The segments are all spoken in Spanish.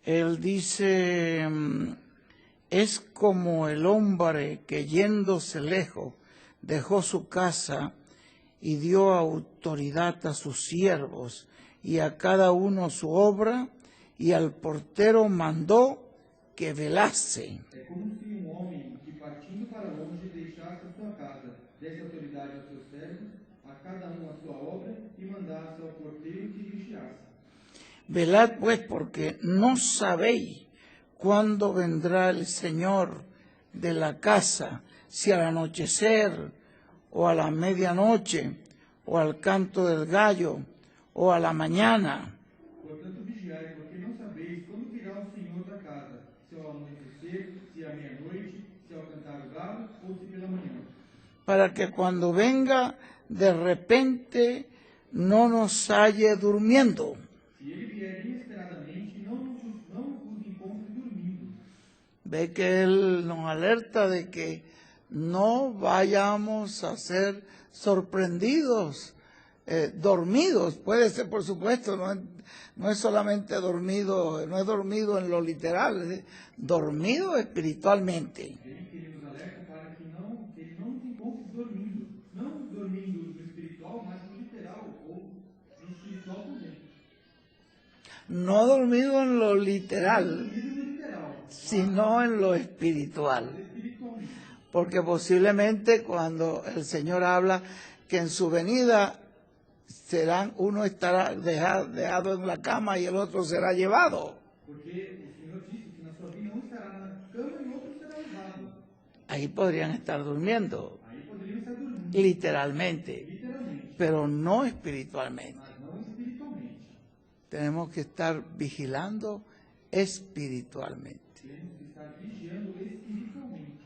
Él dice, es como el hombre que yéndose lejos dejó su casa y dio autoridad a sus siervos y a cada uno su obra, y al portero mandó que velase. É como se homem que partindo para longe deixasse a sua casa, desse autoridade aos seus servos, a cada a sua obra, e mandasse ao porteiro que vigiasse. Velad pues, porque no sabéis cuándo vendrá el Señor de la casa, si al anochecer, o a la medianoche, o al canto del gallo, o a la mañana. Portanto, vigiai, porque não sabeis quando virá o Senhor da casa, se ao anoitecer, se à meia-noite, se ao cantar o galo, ou se pela manhã. Para que cuando venga de repente no nos halle durmiendo. Se ele vier inesperadamente, não vos encontre dormindo. Ve que Él nos alerta de que no vayamos a ser sorprendidos, dormidos. Puede ser, por supuesto, no es solamente dormido, no es dormido en lo literal, es dormido espiritualmente. Ele nos alerta para que ele não nos encontre dormindo. Não dormindo no espiritual, mas no literal, ou no espiritual também. No dormido en lo literal, Dormido no literal, sino en lo espiritual. espiritualmente. Porque posiblemente cuando el Señor habla que en su venida uno estará dejado en la cama y el otro será llevado. Porque o Senhor disse que na sua vida um estará na cama e o outro será levado. Ahí podrían estar durmiendo, Aí poderiam estar dormindo, literalmente, literalmente, pero no espiritualmente. mas não espiritualmente. Tenemos que estar vigilando espiritualmente. Temos que estar vigiando espiritualmente.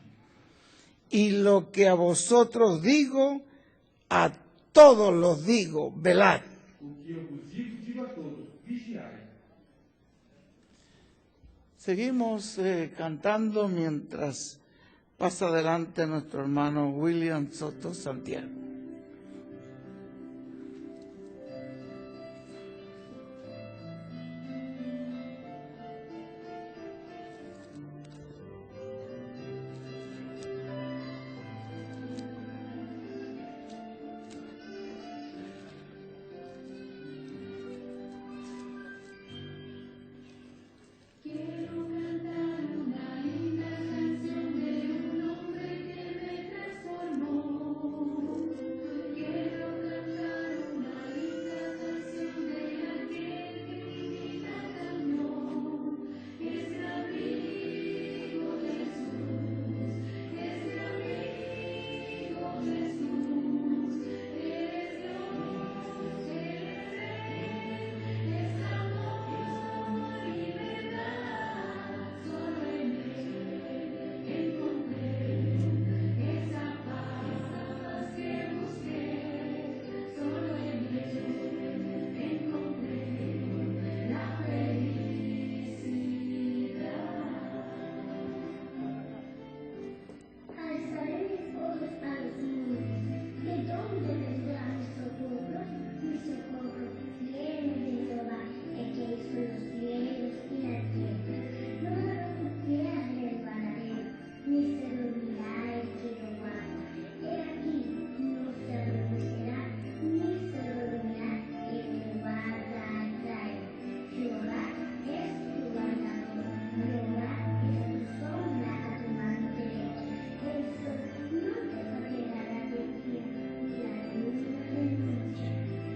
Y lo que a vosotros digo, a todos los digo, velad. O que eu vos digo a todos, vigiai. Seguimos cantando mientras pasa adelante nuestro hermano William Soto Santiago. Quiero cantar una linda canción de un hombre que me transformó. Quiero cantar una linda canción de aquel que mi vida cambió. Es mi amigo Jesús, es mi amigo Jesús. Eres Dios, eres Rey, es amor y verdad. Solo en Él encontré esa paz que busqué. Solo en Él encontré la felicidad. Alzaré mis ojos a los montes, ¿de dónde vendrá mi socorro? Mi socorro viene de Jehová, el que hizo los cielos y la tierra. No dará tu pie a resbaladero, ni se dormirá el que lo guarda. He aquí, no se adormecerá, ni se dormirá el que guarda a Israel. Jehová es tu guardador, Jehová es tu sombra a tu mano derecha. El sol no te fatigará de día, ni la luna de noche.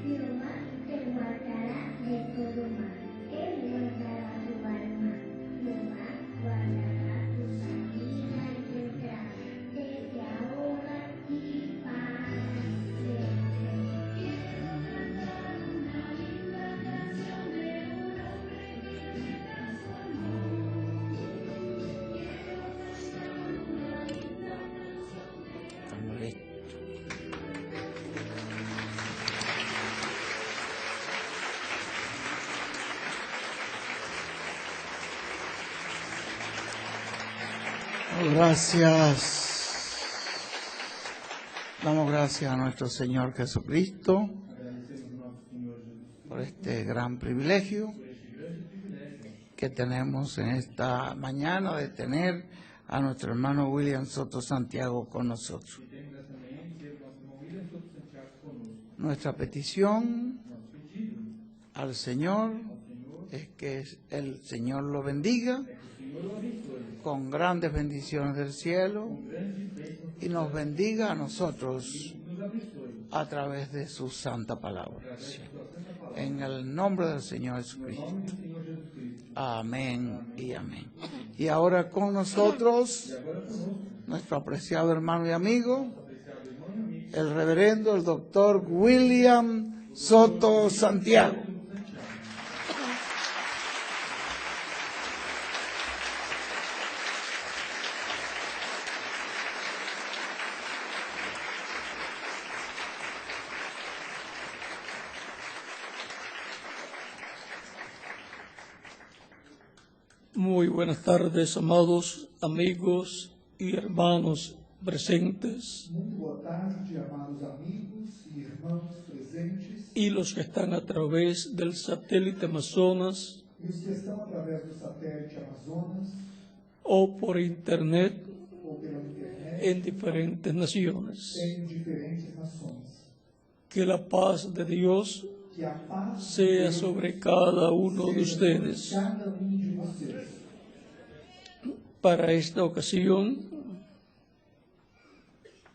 Jehová te guardará de todo mal. Él guardará tu alma. Jehová guardará tu salida y tu entrada, desde ahora y para siempre. Quiero cantar una linda canción de un hombre que me transformó. Quiero cantar una linda canción de Estamos listos. Gracias. Damos gracias a nuestro Señor Jesucristo Agradecemos ao nosso Senhor Jesus por este gran privilegio por este grande que tenemos en esta mañana de tener a nuestro hermano William Soto Santiago con nosotros. E temos essa manhã de ter o nosso irmão William Soto Santiago conosco. Nuestra petición Nosso pedido al Señor ao Senhor es que el Señor lo bendiga é que o Senhor o abençoe con grandes bendiciones del cielo com grandes bênçãos y nos bendiga a nosotros e nos abençoe a través de su santa palabra. através da sua santa palavra. En el nombre del Señor Em Jesucristo. nome do Senhor Jesus Cristo. Amén y amén. Y ahora con nosotros, E agora conosco, nuestro apreciado hermano y amigo, apreciado irmão e amigo, el reverendo, el doctor William Soto Santiago. Muy buenas tardes, amados amigos y hermanos presentes Muito boa tarde, amados amigos e irmãos presentes y los que están a través del satélite Amazonas e os que estão através do satélite Amazonas o por internet ou pela internet en diferentes naciones. em diferentes nações. Que la paz de Dios Que a paz de sea Deus sobre cada uno de seja sobre ustedes. cada de vocês. Para esta ocasión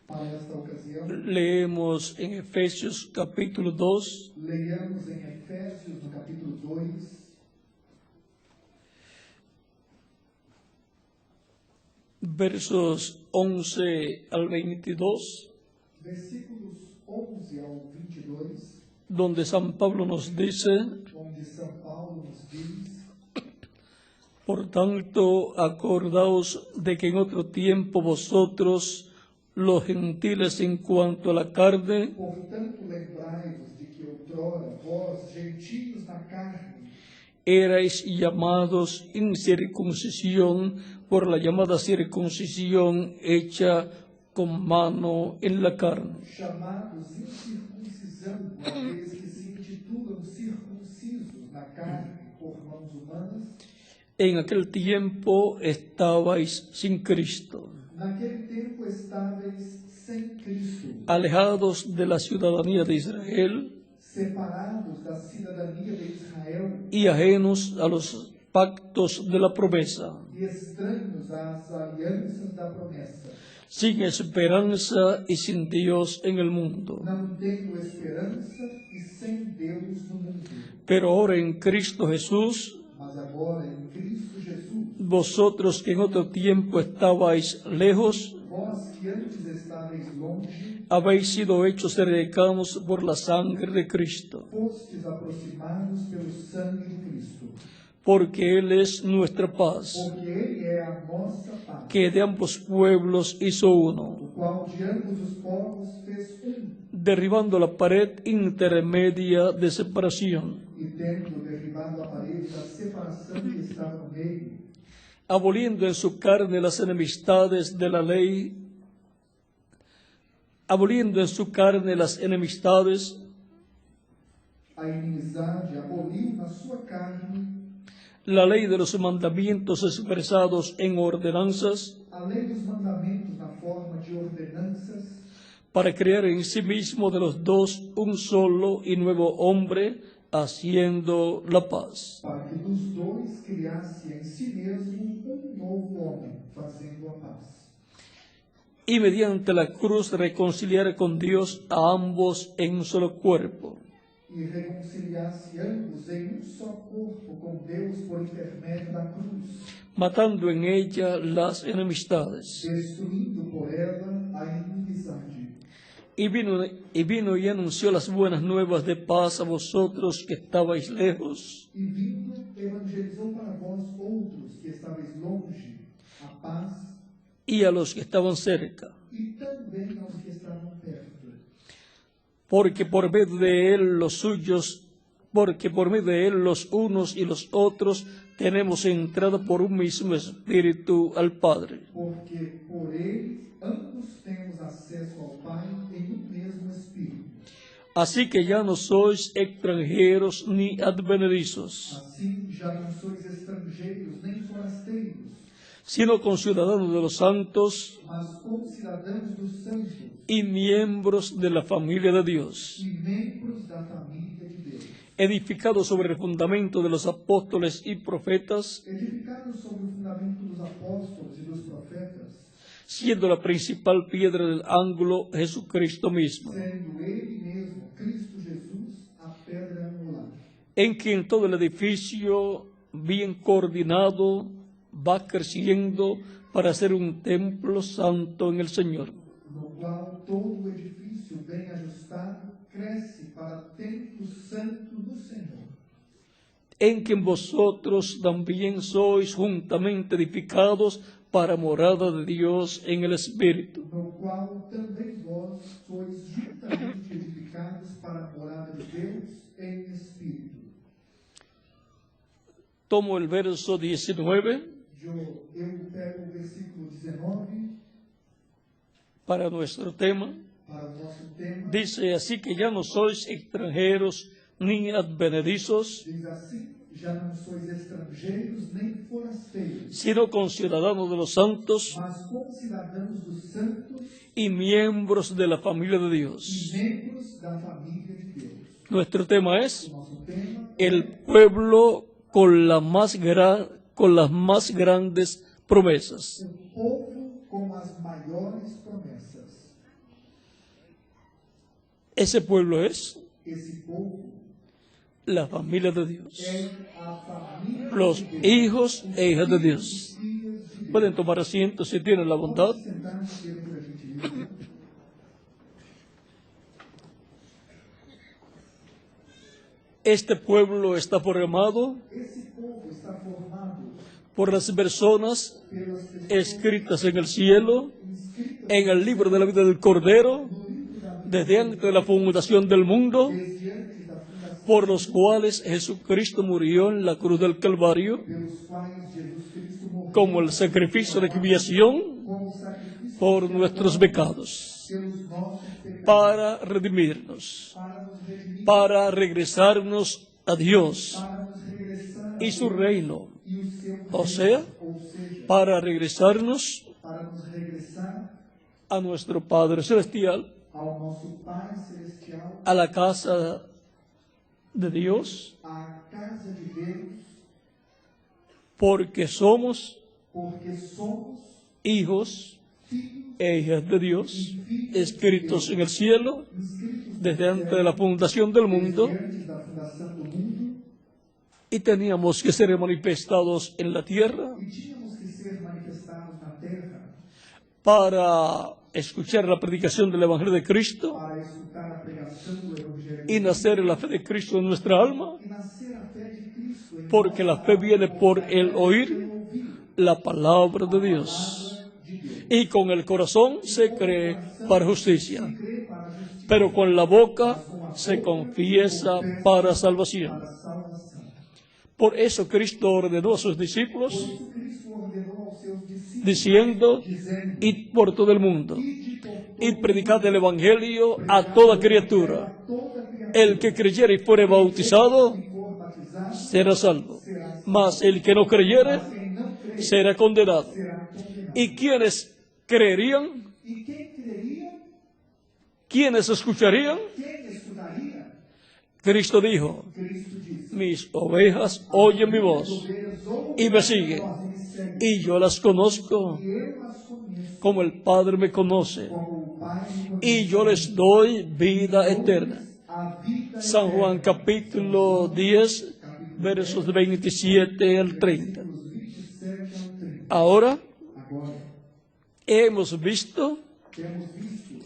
Para esta ocasião, leemos en Efesios capítulo 2, leiamos em Efésios, no capítulo 2, versos 11 al 22, versículos 11 ao 22, donde San Pablo nos dice: onde São Paulo nos diz: por tanto, acordaos de que en otro tiempo vosotros, los gentiles en cuanto a la carne, portanto, lembrai-vos de que outrora vós, gentios na carne, erais llamados incircuncisión por la llamada circuncisión hecha con mano en la carne, chamados incircuncisão, aqueles que se intitulam circuncisos na carne por mãos humanas, en aquel tiempo estabais sin Cristo, naquele tempo estáveis sem Cristo, alejados de la ciudadanía de Israel separados da cidadania de Israel y ajenos a los pactos de la promesa, e estranhos às alianças da promessa, sin esperanza y sin Dios en el mundo. não tendo esperança e sem Deus no mundo. Pero ahora en Cristo Jesús, Mas agora, em Cristo Jesus, vosotros que en otro tiempo estabais lejos, vós que antes estáveis longe, habéis sido hechos cercanos por la sangre de Cristo, fostes aproximados pelo sangue de Cristo, porque Él es nuestra paz, porque Ele é a nossa paz, que de ambos pueblos hizo uno, o qual de ambos os povos fez derribando la pared intermedia de separación, e tendo derribado a parede da separação que estava no meio, aboliendo en su carne las enemistades de la ley, aboliendo en su carne las enemistades a inimizade, aboliu na sua carne la ley de los mandamientos expresados en ordenanzas, a lei dos mandamentos na forma de ordenanças, para crear en sí mismo de los dos un solo y nuevo hombre, haciendo la paz. para que dos dois criasse em si mesmo novo homem, fazendo a paz. Y mediante la cruz reconciliar con Dios a ambos en un solo cuerpo, E reconciliasse ambos em só corpo com Deus por intermédio da cruz, matando en ella las enemistades. destruindo por ela a inimizade. Y vino y anunció las buenas nuevas de paz a vosotros que estabais lejos, E vindo, evangelizou para vós outros que estáveis longe, a paz, y a los que estaban cerca, e também aos que estavam perto. porque por medio de él los unos y los otros tenemos entrada por un mismo espíritu al Padre. Porque por ele ambos temos acesso ao Pai em um mesmo Espírito. Así que ya no sois extranjeros ni advenedizos, Assim já não sois estrangeiros nem forasteiros, sino conciudadanos de los santos mas concidadãos dos santos y miembros de la familia de Dios, e membros da família de Deus, edificados sobre el fundamento de los apóstoles y profetas, edificados sobre o fundamento dos apóstolos e dos profetas, siendo la principal piedra del ángulo Jesucristo mismo, sendo Ele mesmo, Cristo Jesus, a pedra angular, en quien todo el edificio bien coordinado va creciendo para ser un templo santo en el Señor, no qual todo o edifício bem ajustado cresce para templo santo do Senhor, en quien vosotros también sois juntamente edificados para morada de Dios en el Espíritu. no qual também vós sois juntamente edificados para a morada de Deus em Espírito. Tomo el verso 19 Eu pego o versículo 19 para nuestro tema. para o nosso tema. Dice, así que ya no sois extranjeros ni advenedizos, Diz assim: já não sois estrangeiros nem forasteiros, sino conciudadanos de los santos mas concidadãos dos santos y miembros de la familia de e Dios. membros da família de Deus. Nuestro tema es O nosso tema el pueblo con las más grandes promesas. é o povo com as maiores promessas. Ese pueblo es Esse povo la familia de Dios, é a família los de Deus, hijos e hijas de Dios. os filhos de Deus. Pueden tomar asiento si tienen la bondad. Vamos sentar-nos diante da gentileza. Este pueblo está formado Esse povo está formado por las personas pelas pessoas escritas en el cielo, inscritas en el libro de la vida del Cordero, no livro da vida desde antes de la fundación del mundo, desde antes da fundação, por los cuales Jesucristo murió en la cruz del Calvario, pelos quais Jesus Cristo morreu como el sacrificio de expiación como sacrifício por nuestros pecados, pelos nossos pecados, para redimirnos, para nos redimir, para regresarnos a Dios para nos regressar y su reino, e o seu o reino, sea, ou seja, para regresarnos para nos regressar a nuestro Padre Celestial, ao nosso Pai Celestial, a la casa de Dios, à casa de Deus, porque somos porque somos hijos filhos e hijas de Dios, escritos en el cielo, inscritos desde antes de la fundación del mundo, desde antes da fundação do mundo, y teníamos que ser manifestados en la tierra e tínhamos que ser manifestados na terra para escuchar la predicación del Evangelio de Cristo para escutar a pregação do Evangelho y nacer en la fe de Cristo en nuestra alma, e nascer a fé de Cristo em porque la fe viene por el oír ouvir la palabra de Dios. de Deus. Y con el corazón se cree para justicia, Crê para a justiça, pero con la boca se confiesa para salvación. para a salvação. Por eso Cristo ordenó a sus discípulos Por isso Cristo ordenou aos seus discípulos, diciendo, dizendo: id por todo el mundo, Ide por todo id predicad el Evangelio a toda criatura. toda criatura, El que creyere y fuere bautizado e for batizado, será salvo, mas el que no creyere quem não crê será condenado. será condenado. ¿Y quiénes creerían? E quem creria, ¿Quiénes escucharían? quem escutaria? Cristo dijo, Cristo disse: mis ovejas oyen mi voz ovelhas ouvem y me siguen, a voz e me seguem, y yo las conozco e eu as conheço, como el Padre me conoce, como o Pai me conhece, y yo les doy vida eterna. a vida San Juan capítulo 10, versos 27 al 30. dos 27 ao 30. Ahora Agora, hemos visto temos visto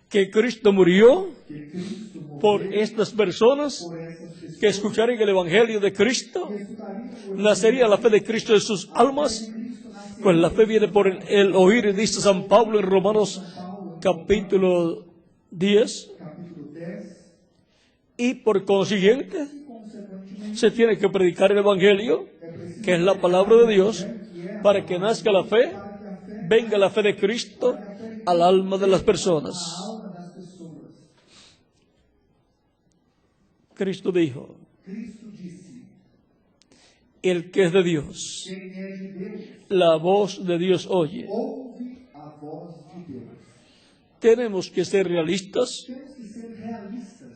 que Cristo murió que Cristo morreu por estas personas por essas pessoas que escucharon el Evangelio de Cristo. que escutariam o Nacería la fe de Cristo en sus almas. Pues la fe viene por el oír, dice San Pablo en Romanos capítulo 10. capítulo 10, Y por consiguiente consequentemente, se tiene que predicar el Evangelio, que es la palabra de Dios, para que nazca la fe, venga la fe de Cristo al alma de las personas. a alma das pessoas. Cristo dijo, Cristo disse: el que es de Dios, quem é de Deus, la voz de Dios oye. ouve a voz de Deus. Tenemos que ser realistas Temos que ser realistas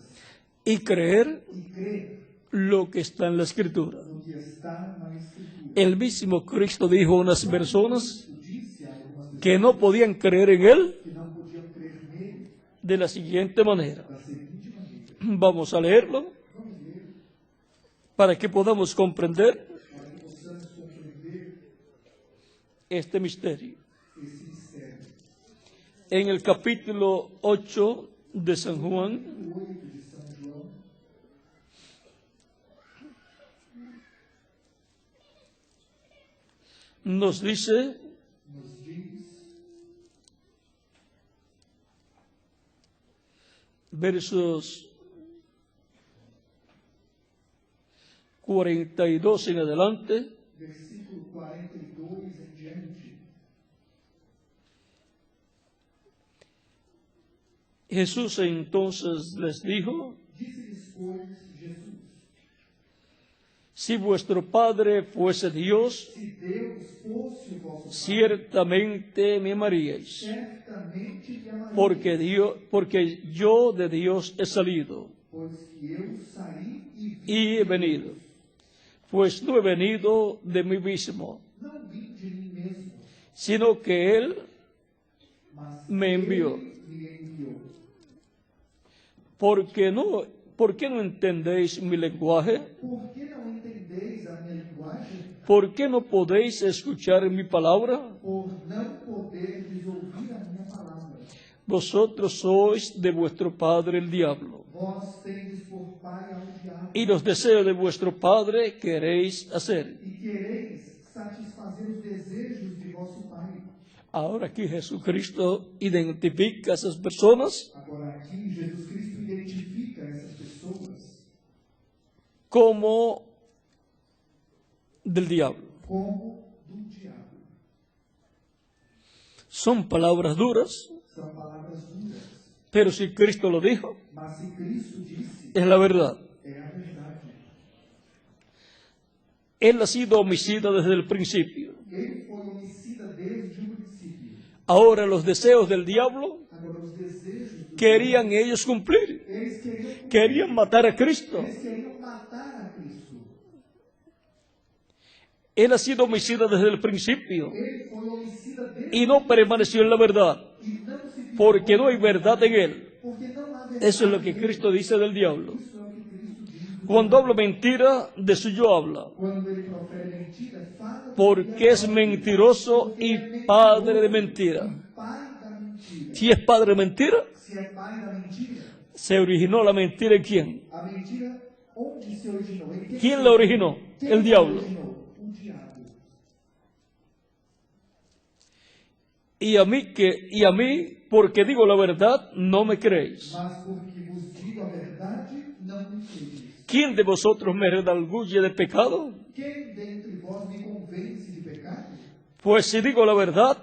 y creer e crer lo que está en la Escritura. no que está na Escritura. El mismo Cristo dijo a unas personas Cristo disse a algumas pessoas que no podían creer en Él que não podiam crer nele de la siguiente manera. da seguinte maneira. Vamos a leerlo Vamos ler para que podamos comprender para que possamos compreender este misterio. esse mistério. En el capítulo 8 de San Juan, O 8 de São João nos dice, nos diz, versos 42 en adelante, versículo 42 em diante, Jesús entonces les dijo, disse-lhes, pois, Jesus: si vuestro Padre fuese Dios, se Deus fosse o vosso Pai, ciertamente me amaríais, certamente me amaria, porque yo de Dios he salido pois que eu saí e vim y he venido, pues no he venido de mí mismo, não vim de mim mesmo, sino que Él mas me envió. Ele me enviou. ¿Por qué no entendéis mi lenguaje? Por que não entendeis a minha linguagem? ¿Por qué no podéis escuchar mi palabra? Por não poderdes ouvir a minha palavra. Vosotros sois de vuestro padre el diablo, Vós tendes por pai ao diabo, y los deseos de vuestro padre queréis hacer. e quereis satisfazer os desejos de vosso pai. Ahora aquí Jesucristo identifica a esas personas Agora aqui, Jesus Cristo identifica essas pessoas como del diablo. como do diabo. Son palabras duras, São palavras duras, pero si Cristo lo dijo, mas se Cristo disse, es la verdad. é a verdade. Él ha sido homicida desde el principio. Ele foi homicida desde o princípio. Ahora los deseos del diablo Agora os desejos do querían ellos cumplir. eles Querían matar a Cristo. eles queriam matar a Cristo. Él ha sido homicida desde el principio Ele foi homicida desde y no permaneció en la verdad, e não se firmou, porque no hay verdad en él. porque não há verdade. Eso es lo que Cristo dice del diablo. Isso é o que Cristo diz. Cuando habla mentira, de suyo habla, Quando ele profere mentira, fala porque es mentiroso y padre de mentira. pai da mentira. Si es padre de mentira, Se é pai da mentira, se originó la mentira en quién. a mentira onde se originou? Em quem ¿Quién se la originó? Quem El la diablo. originou? O diabo. Y a mí, porque digo la verdad, no me creéis. Mas porque vos digo a verdade, não me credes. ¿Quién de vosotros me redarguye de pecado? Quem dentre vós me convence de pecado? Pues si digo la verdad,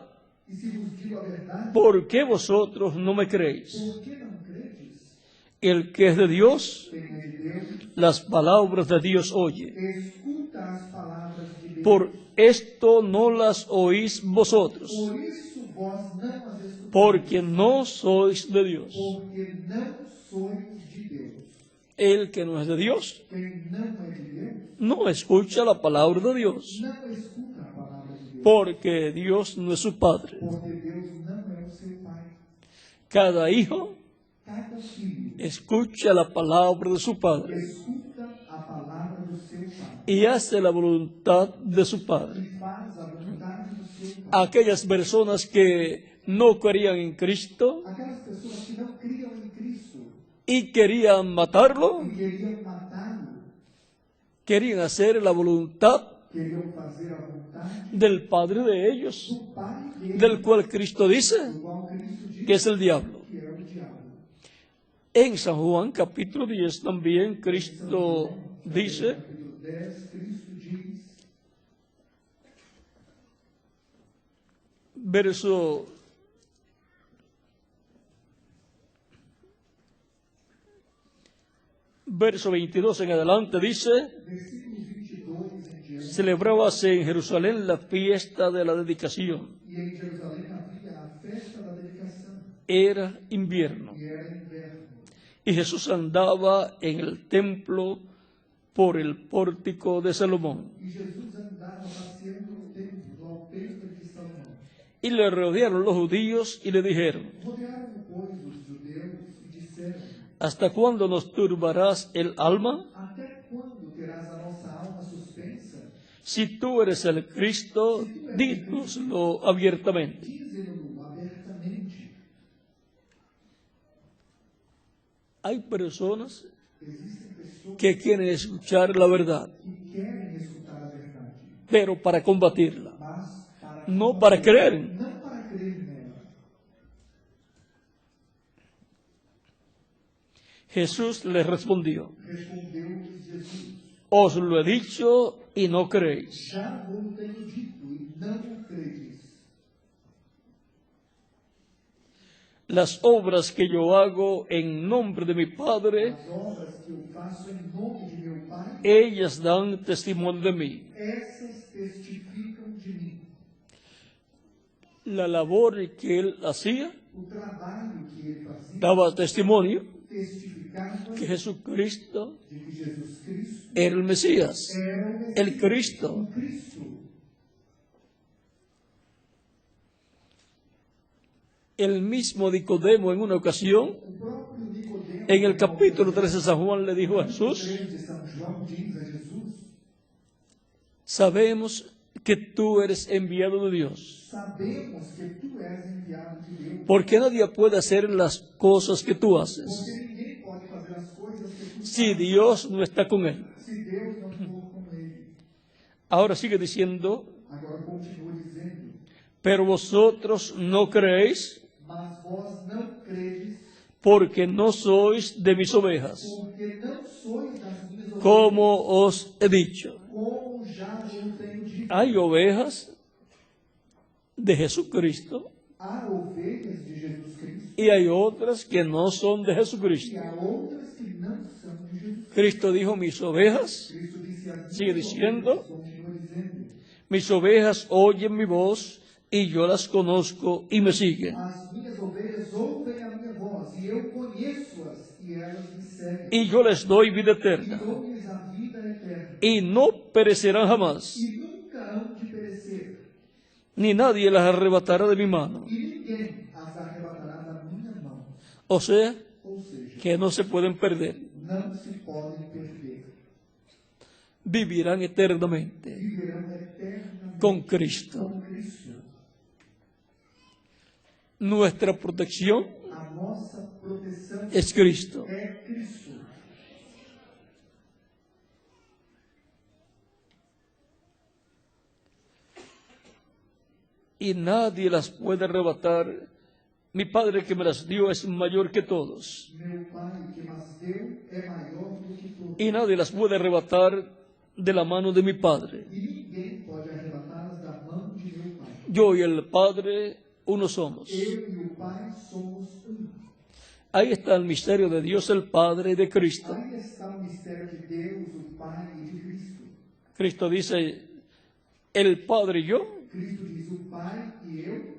E se vos digo a verdade, ¿por qué vosotros no me creéis? por que não credes? El que es de Dios, Quem é de Deus, las palabras de Dios oye. escuta as palavras de Deus. Por esto no las oís vosotros, Por isso vós não as escutais, porque no sois de Dios. porque não sois de Deus. El que no es de Dios Quem não é de Deus, no escucha la palabra de Dios, não escuta a palavra de Deus, porque Dios no es su Padre. porque Deus não é o seu Pai. Cada hijo Cada filho escucha la palabra de su Padre escuta a palavra do seu Pai y hace la voluntad de su Padre. e faz a vontade do seu Pai. Aquellas personas que no creían en Cristo Aquelas pessoas que não criam em Cristo y querían matarlo, e queriam matá-lo, querían hacer la voluntad queriam fazer a vontade del Padre de ellos, do Pai deles, del cual Cristo dice do qual Cristo diz que es el diablo. que é o diabo. En San Juan capítulo 10 también Cristo dice, Capítulo 10, Cristo diz, verso verso 22 en adelante dice, versículos 22 em diante, celebrábase en Jerusalén la fiesta de la dedicación. e em Jerusalém havia a festa da dedicação, Era invierno e era inverno. y Jesús andaba en el templo por el pórtico de Salomón. E Jesus andava passeando no templo, no alpendre de Salomão. Y le rodearon los judíos y le dijeron, Rodearam, pois, os judeus e disseram: ¿hasta cuándo nos turbarás el alma? Até quando terás a nossa alma suspensa? Si tú eres el Cristo, dínoslo abiertamente. Dize-no abertamente. Hay personas Existem pessoas que quieren escuchar la verdad, que querem escutar a verdade, pero para combatirla, mas para no para creer. não para crer nela. Jesús les respondió, Respondeu-lhes Jesus: os lo he dicho y no creéis. Já vos tenho dito e não credes. Las obras que yo hago en nombre de mi Padre, As obras que eu faço em nome de meu Pai, ellas dan testimonio de mí. essas testificam de mim. La labor que él hacía O trabalho que ele fazia daba testimonio testificava que Jesucristo de que Jesus Cristo era el Mesías, era o Messias, el Cristo. o Cristo. El mismo Nicodemo en una ocasión, O próprio Nicodemo, en el capítulo 13 de San Juan, le dijo a Jesús, 3 de São João, diz a Jesus: sabemos que tú eres enviado de Dios, Sabemos que tu és enviado de Deus, porque nadie puede hacer las cosas que tú haces porque ninguém pode fazer as coisas que tu si fazes, Dios no está con él. se Deus não for com ele. Ahora sigue diciendo, Agora continua dizendo: pero vosotros no creéis Mas vós não credes, porque no sois de mis ovejas, porque não sois das minhas ovelhas, como os he dicho. como já eu tenho dito. Hay ovejas de Jesucristo Há ovelhas de Jesus Cristo y hay otras que no son de e Jesucristo. há outras que não são de Jesus. Cristo dijo, mis ovejas, Cristo disse as sigue minhas diciendo, ovelhas, continua dizendo, mis ovejas oyen mi voz y yo las conozco y me siguen. as minhas ovelhas ouvem a minha voz e eu conheço-as e elas me seguem. Y yo les doy vida E eterna dou-lhes a vida eterna y no perecerán jamás, e nunca hão de perecer ni nadie las arrebatará de mi mano. e ninguém as arrebatará da minha mão. O sea, Ou seja, que no se pueden perder, não se podem perder. vivirán eternamente Viverão eternamente con Cristo. com Cristo. Nuestra protección A nossa proteção es Cristo. é Cristo. Y nadie las puede arrebatar. Mi Padre que me las dio es mayor que todos. Meu Pai que mas deu é maior do que tudo. Y nadie las puede arrebatar de la mano de mi Padre. E ninguém pode arrebatá-las da mão de meu Pai. Yo y el Padre uno somos. Eu e o Pai somos um. Ahí está el misterio de Dios el Padre y de Cristo. Aí está o mistério de Deus, o Pai e de Cristo. Cristo dice, el Padre y yo, Cristo diz o Pai e eu,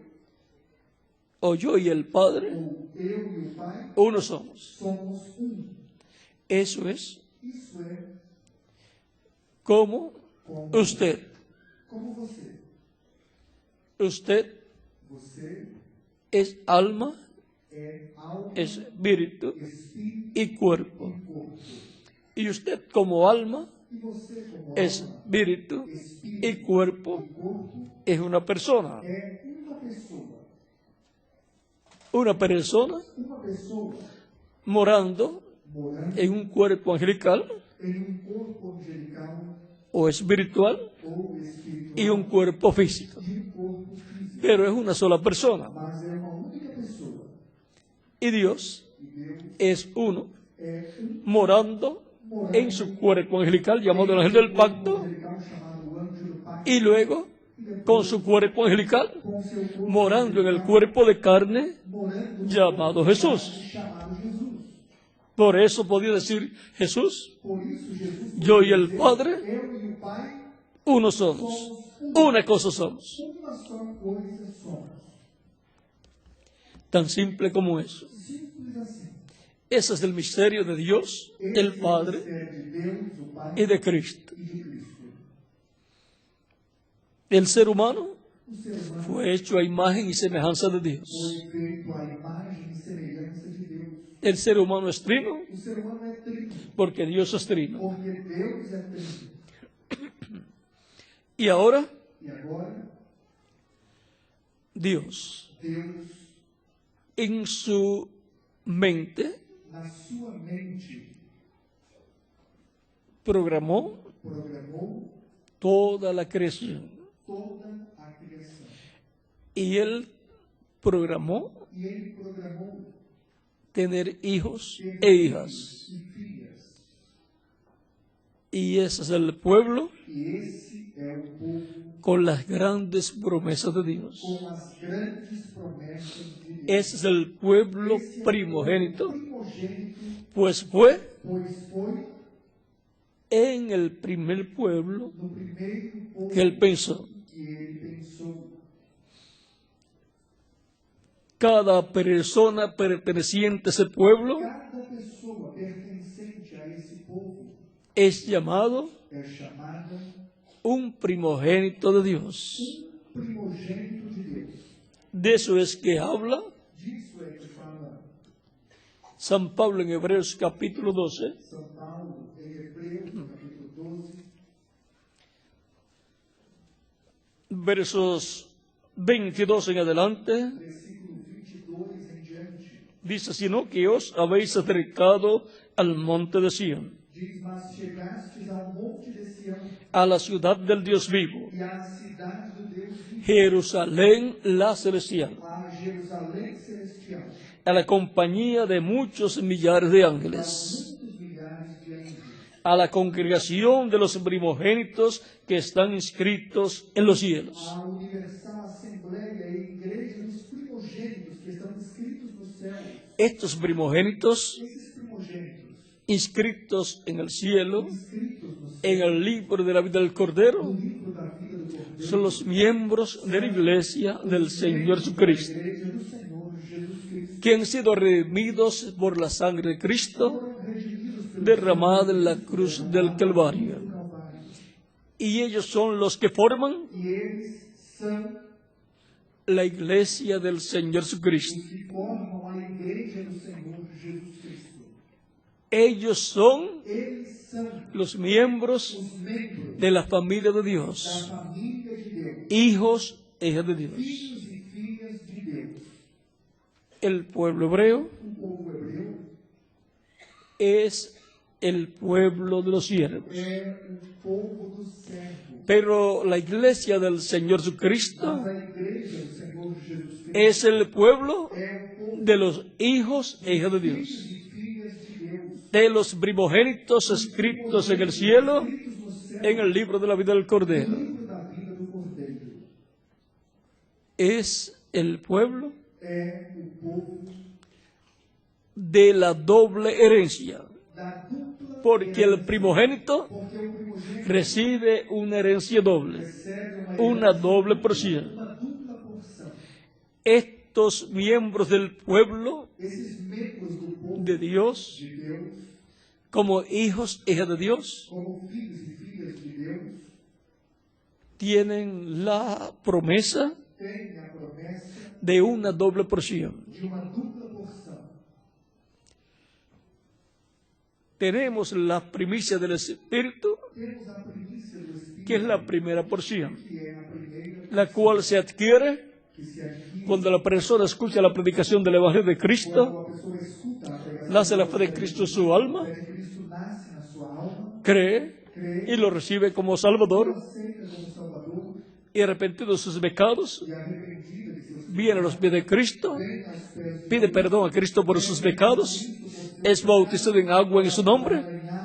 o yo y el Padre, ou eu e o Pai, uno somos. somos um. Eso es Isso é como como usted. Como você. Usted Você es alma, é alma, espíritu espírito y cuerpo. e corpo. Y usted como alma, E você, como alma, espíritu espírito y cuerpo e corpo, es una persona. é uma pessoa. Una persona Uma pessoa morando morando en un cuerpo angelical em um corpo angelical o espiritual ou espiritual y un cuerpo físico. e um corpo físico. Pero es una sola persona. Mas é uma única pessoa. Y Dios E Deus es uno é um morando en su cuerpo angelical llamado el ángel del pacto angelical chamado o anjo do pacto. y luego con su cuerpo angelical Com seu corpo morando en el cuerpo de carne morando no llamado Jesús. chamado Jesus. Por eso podía decir Jesús, Por isso Jesus yo y el dizer, Padre, eu e o Pai, uno somos, una cosa somos. uma só coisa somos. Tan simple como eso. Simples assim. Ese es el misterio de Dios, Esse el é o Padre mistério de Deus, o Pai y de Cristo. e de Cristo. El ser humano O ser humano fue hecho a imagen y semejanza de Dios. foi feito à imagem e semelhança de Deus. El ser humano es trino O ser humano é trino, porque Dios es trino. porque Deus é trino. Y ahora E agora, Dios, Deus, en su mente, na sua mente, programó programou toda la creación. toda a criação. Y Él programó E Ele programou tener hijos ter e hijas. filhos e filhas. Y ese es el pueblo E esse é o povo con las grandes promesas de Dios. com as grandes promessas de Deus. Ese es el pueblo Esse é o primogénito, primogênito, pues fue pois foi en el primer pueblo no primeiro povo que Él pensó. que Ele pensou. Cada persona perteneciente a ese pueblo Cada pessoa pertencente a esse povo es llamado é chamada un primogénito de Dios. primogênito de Deus. De eso es que habla Disso é que fala San Pablo en Hebreos capítulo 12, São Paulo em Hebreus, capítulo 12, versos 22 en adelante. versículo 22 em diante. Dice, sino que os habéis acercado al monte de Sión, Diz, mas chegastes ao monte de Sião a la ciudad del Dios vivo, e à cidade do Deus vivo, Jerusalén la celestial, a Jerusalém celestial, a la compañía de muchos millares de a ángeles, muitos milhares de anjos, a la congregación de los primogénitos que están inscritos en los cielos. a universal assembleia e igreja dos primogênitos que estão inscritos nos céus. Estos primogénitos Esses primogênitos inscritos en el cielo, inscritos nos céus, en el libro de la vida del Cordero, no livro da vida do Cordeiro, son los miembros de la iglesia del Señor Jesucristo, da igreja do Senhor Jesus Cristo, que han sido redimidos por la sangre de Cristo foram redimidos pelo derramada en la cruz del Calvario. Calvário. Y ellos son los que forman E eles são la iglesia del Señor Jesucristo. os que formam a igreja do Senhor Jesus Cristo. Ellos son Eles são los miembros os membros de la familia de da Dios, família de Deus, hijos e hijas de Dios. filhos e filhas de Deus. El pueblo hebreo O povo hebreu es el pueblo de los siervos. é o povo do servo, Pero la iglesia del Señor Jesucristo mas a igreja do Senhor Jesus Cristo es el pueblo é o povo de los hijos e hijas de Dios, filhos e filhas de Deus, de los primogénitos escritos en el cielo, escritos no céu, en el libro de la vida del no Cordero. livro da vida do Cordeiro. Es el pueblo É o povo de la doble herencia, da dupla porque el herança, primogénito porque o primogênito recibe una herencia doble, recebe una doble porción. uma dupla porção. Estos miembros del pueblo Esses membros do povo de Dios, de Deus, como hijos e hijas de Dios, como filhos e filhas de Deus, tienen la promesa têm a promessa de una doble porción. de uma dupla porção. Tenemos la primicia del Espíritu, Temos a primícia do Espírito, que es la primera porción, que é a primeira la cual se adquiere que se adquire cuando la persona escucha la predicación del Evangelio de quando Cristo, a pessoa escuta a pregação nace la do fe de Evangelho. Cristo en su alma, A fé de Cristo nasce na sua alma, cree y lo recibe como Salvador, aceita como Salvador y arrepentido de sus pecados, e arrependida de seus viene a los pies de Cristo, vem aos pés de pide perdón a Cristo por sus pecados, es bautizado en agua en su nombre,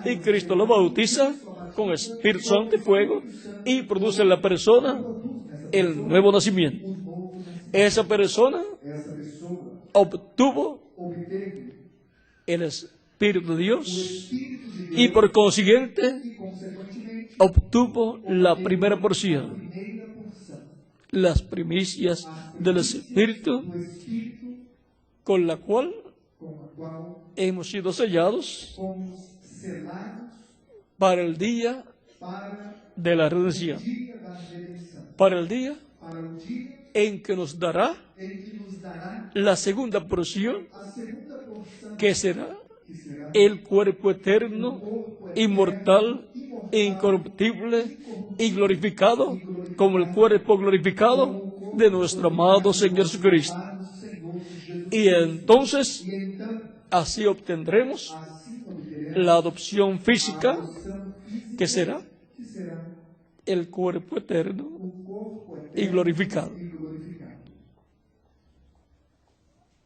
y Cristo lo bautiza con Espíritu Santo y fuego, y produce en la persona el nuevo nacimiento. um novo nascimento. Esa persona Essa pessoa obtuvo obteve el Espíritu Espíritu de Dios Espírito de Deus y por consiguiente e, consequentemente, obtuvo la primera porción, primeira porção, las primicias del Espíritu, do Espírito con la cual com a qual hemos sido sellados fomos selados para el día para de la o redención, dia da redenção, para el día para o dia en que nos dará em que nos dará la segunda porción, a segunda porção, que será que será el cuerpo eterno, inmortal, incorruptible y glorificado, como el cuerpo glorificado de nuestro amado Señor Jesucristo. do Senhor Jesus. Y entonces E então, así obtendremos assim obteremos la adopción física, a porção física, que será que será el cuerpo eterno o corpo y eterno glorificado. e glorificado.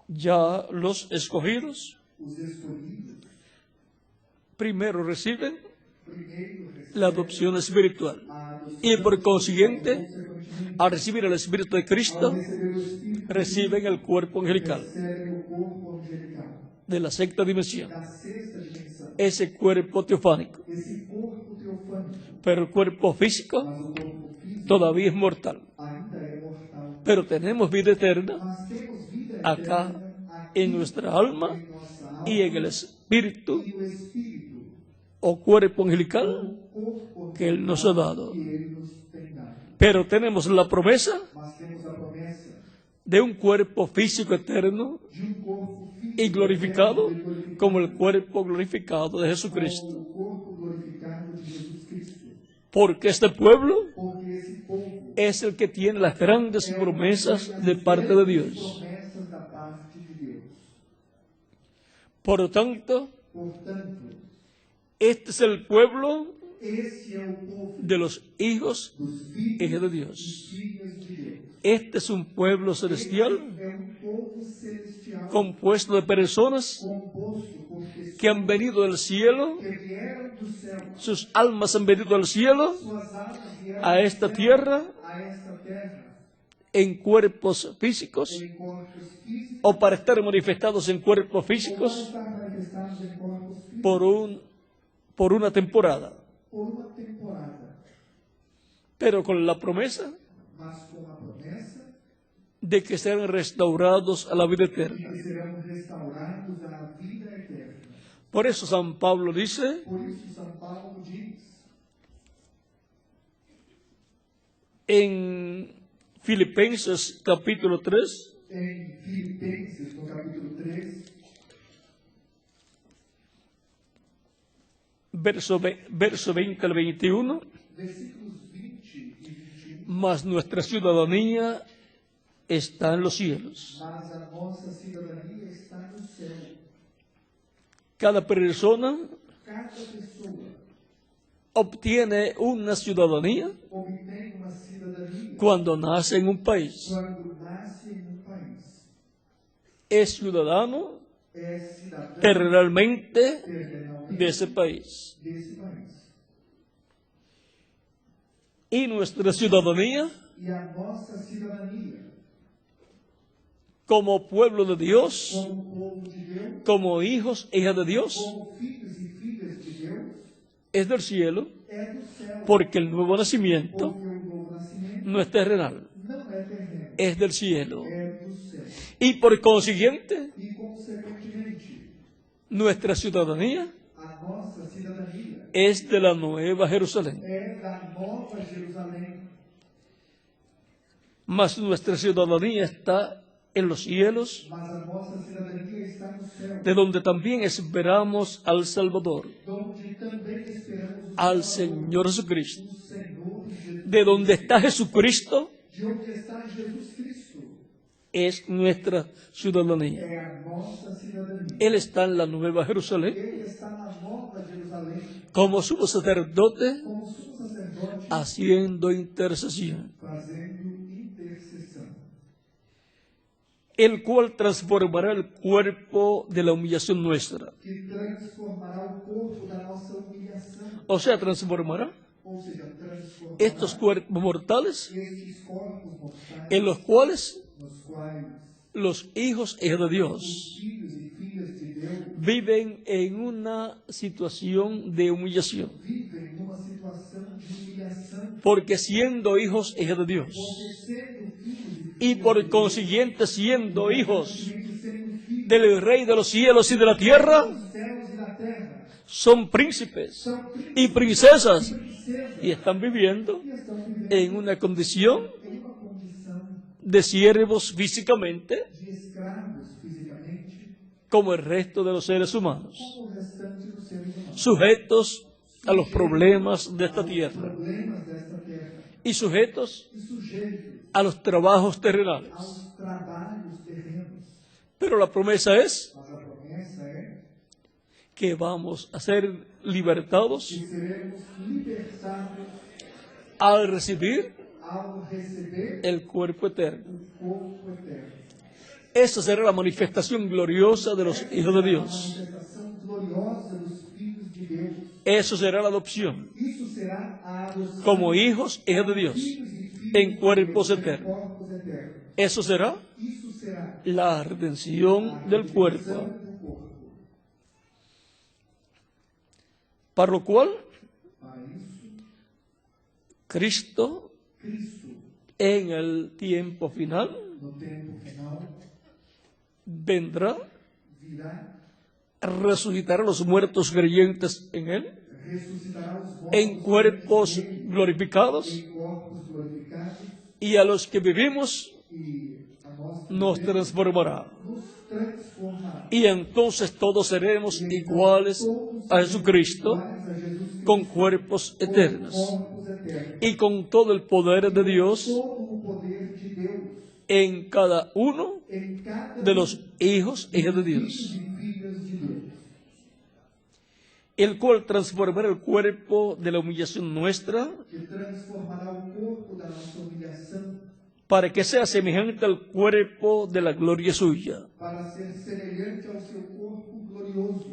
Ya los escogidos Os escolhidos primero reciben primeiro recebem la adopción espiritual a adoção, y por consiguiente, consequentemente, al recibir el Espíritu de Cristo, ao receber o Espírito, reciben el cuerpo angelical recebem o corpo angelical de la sexta dimensión, da sexta dimensão. ese cuerpo teofánico. Esse corpo teofânico, Pero el cuerpo físico mas o corpo físico todavía es mortal. ainda é mortal. Pero tenemos vida eterna Mas temos vida acá eterna aqui en nuestra alma em nossa alma y en el Espíritu e o Espírito, o cuerpo angelical o corpo que Él nos ha dado. que Ele nos tem dado. Pero tenemos la promesa Mas temos a promessa de un cuerpo físico eterno de um corpo físico y glorificado eterno e glorificado, como el cuerpo glorificado de Jesucristo. como o corpo glorificado de Jesus Cristo. Porque este pueblo Porque esse povo es el que tiene las grandes promesas de parte de Dios. promessas da parte de Deus. Por lo tanto, Portanto, este es el pueblo esse é o povo de los hijos dos hijas filhos de e Dios. filhas de Deus. Este es un pueblo celestial É um povo celestial compuesto de personas composto por pessoas que han venido del cielo, que vieram do céu. sus almas han venido al cielo, Suas almas vieram a do esta céu tierra, a esta terra en cuerpos físicos, em corpos físicos o para estar manifestados en cuerpos ou para físicos estar manifestados em corpos físicos por una temporada, por uma temporada, pero con la promesa mas com a promessa de que serán restaurados a la vida de eterna. que serão restaurados à vida eterna. Por eso San Pablo dice Por isso São Paulo diz en Filipenses capítulo 3, em Filipenses, no capítulo 3, verso 20 al 21, versículos 20 e 21, mas nuestra ciudadanía está en los cielos. mas a nossa cidadania está no céu. Cada persona Cada pessoa obtiene una ciudadanía obtém uma cidadania cuando nace en un país. quando nasce em um país. Es ciudadano É cidadão terrenalmente terrenalmente de ese país. desse país. Y nuestra ciudadanía E a nossa cidadania, como pueblo de Dios, como povo de Deus, como hijos e hijas de Dios, como filhos e filhas de Deus, es del cielo, é do céu. porque el nuevo nacimiento Porque o novo nascimento no es terrenal, não é terreno, es del cielo. é do céu. Y por consiguiente, E, consequentemente, nuestra ciudadanía a nossa cidadania es de la Nueva Jerusalén. é da Nova Jerusalém. Mas nuestra ciudadanía está en los cielos, Mas a nossa cidadania está no céu, de donde también esperamos al Salvador, donde também esperamos o al Salvador, Señor Jesucristo. o Senhor Jesus. De donde está Jesucristo De onde está Jesus Cristo, es nuestra ciudadanía. é a nossa cidadania. Él está en la Nueva Jerusalén Ele está na Nova Jerusalém, como sumo sacerdote como sumo sacerdote, haciendo intercesión, fazendo intercessão, el cual transformará el cuerpo de la humillación nuestra. que transformará o corpo da nossa humilhação, O sea, transformará ou seja, transformará estos cuerpos mortales estes corpos mortais, en los cuales nos quais los hijos e hijas de os Dios filhos e filhas de Deus viven en una situación de humillación, vivem numa situação de humilhação, porque siendo hijos e hijas de Dios, porque sendo filhos y por consiguiente siendo hijos sendo filhos del Rey de los cielos y de la tierra, dos céus e da terra, son príncipes são príncipes y princesas e princesas y están viviendo e estão vivendo en una condición em uma condição de siervos físicamente, de escravos fisicamente, como el resto de los seres humanos, como o restante dos seres humanos, sujetos a los problemas de esta tierra problemas desta terra y sujetos e sujeitos a los trabajos terrenales. aos trabalhos terrenos. Pero la promesa es Mas a promessa é que vamos a ser libertados que seremos libertados al recibir ao receber el cuerpo eterno. o corpo eterno. Esa será la manifestación gloriosa de los hijos de A Dios. manifestação gloriosa dos filhos de Deus. Eso será la adopción Isso será a adoção como hijos e hijas de Dios filhos e filhas en de cuerpos Deus, em eternos. corpos eternos. Eso será Isso será la redención a del redenção cuerpo, do corpo. para lo cual Para isso, Cristo Cristo, en el tiempo final no tempo final, vendrá, virá, resucitará a los muertos creyentes en Él, ressuscitará os mortos en cuerpos nele, glorificados, em corpos glorificados, y a los que vivimos e a nós nos também transformará. nos transformará. Y entonces todos seremos iguales Todos a Jesucristo, iguais a Jesus Cristo, con cuerpos com eternos corpos eternos. y con todo el poder de Dios Todo o poder de Deus en cada uno em cada de los hijos e hijas de Dios, filhos e filhas de Deus, el cual transformará el cuerpo de la humillación nuestra que transformará o corpo da nossa humilhação para que sea semejante al cuerpo de la gloria suya, para ser semelhante ao seu corpo glorioso,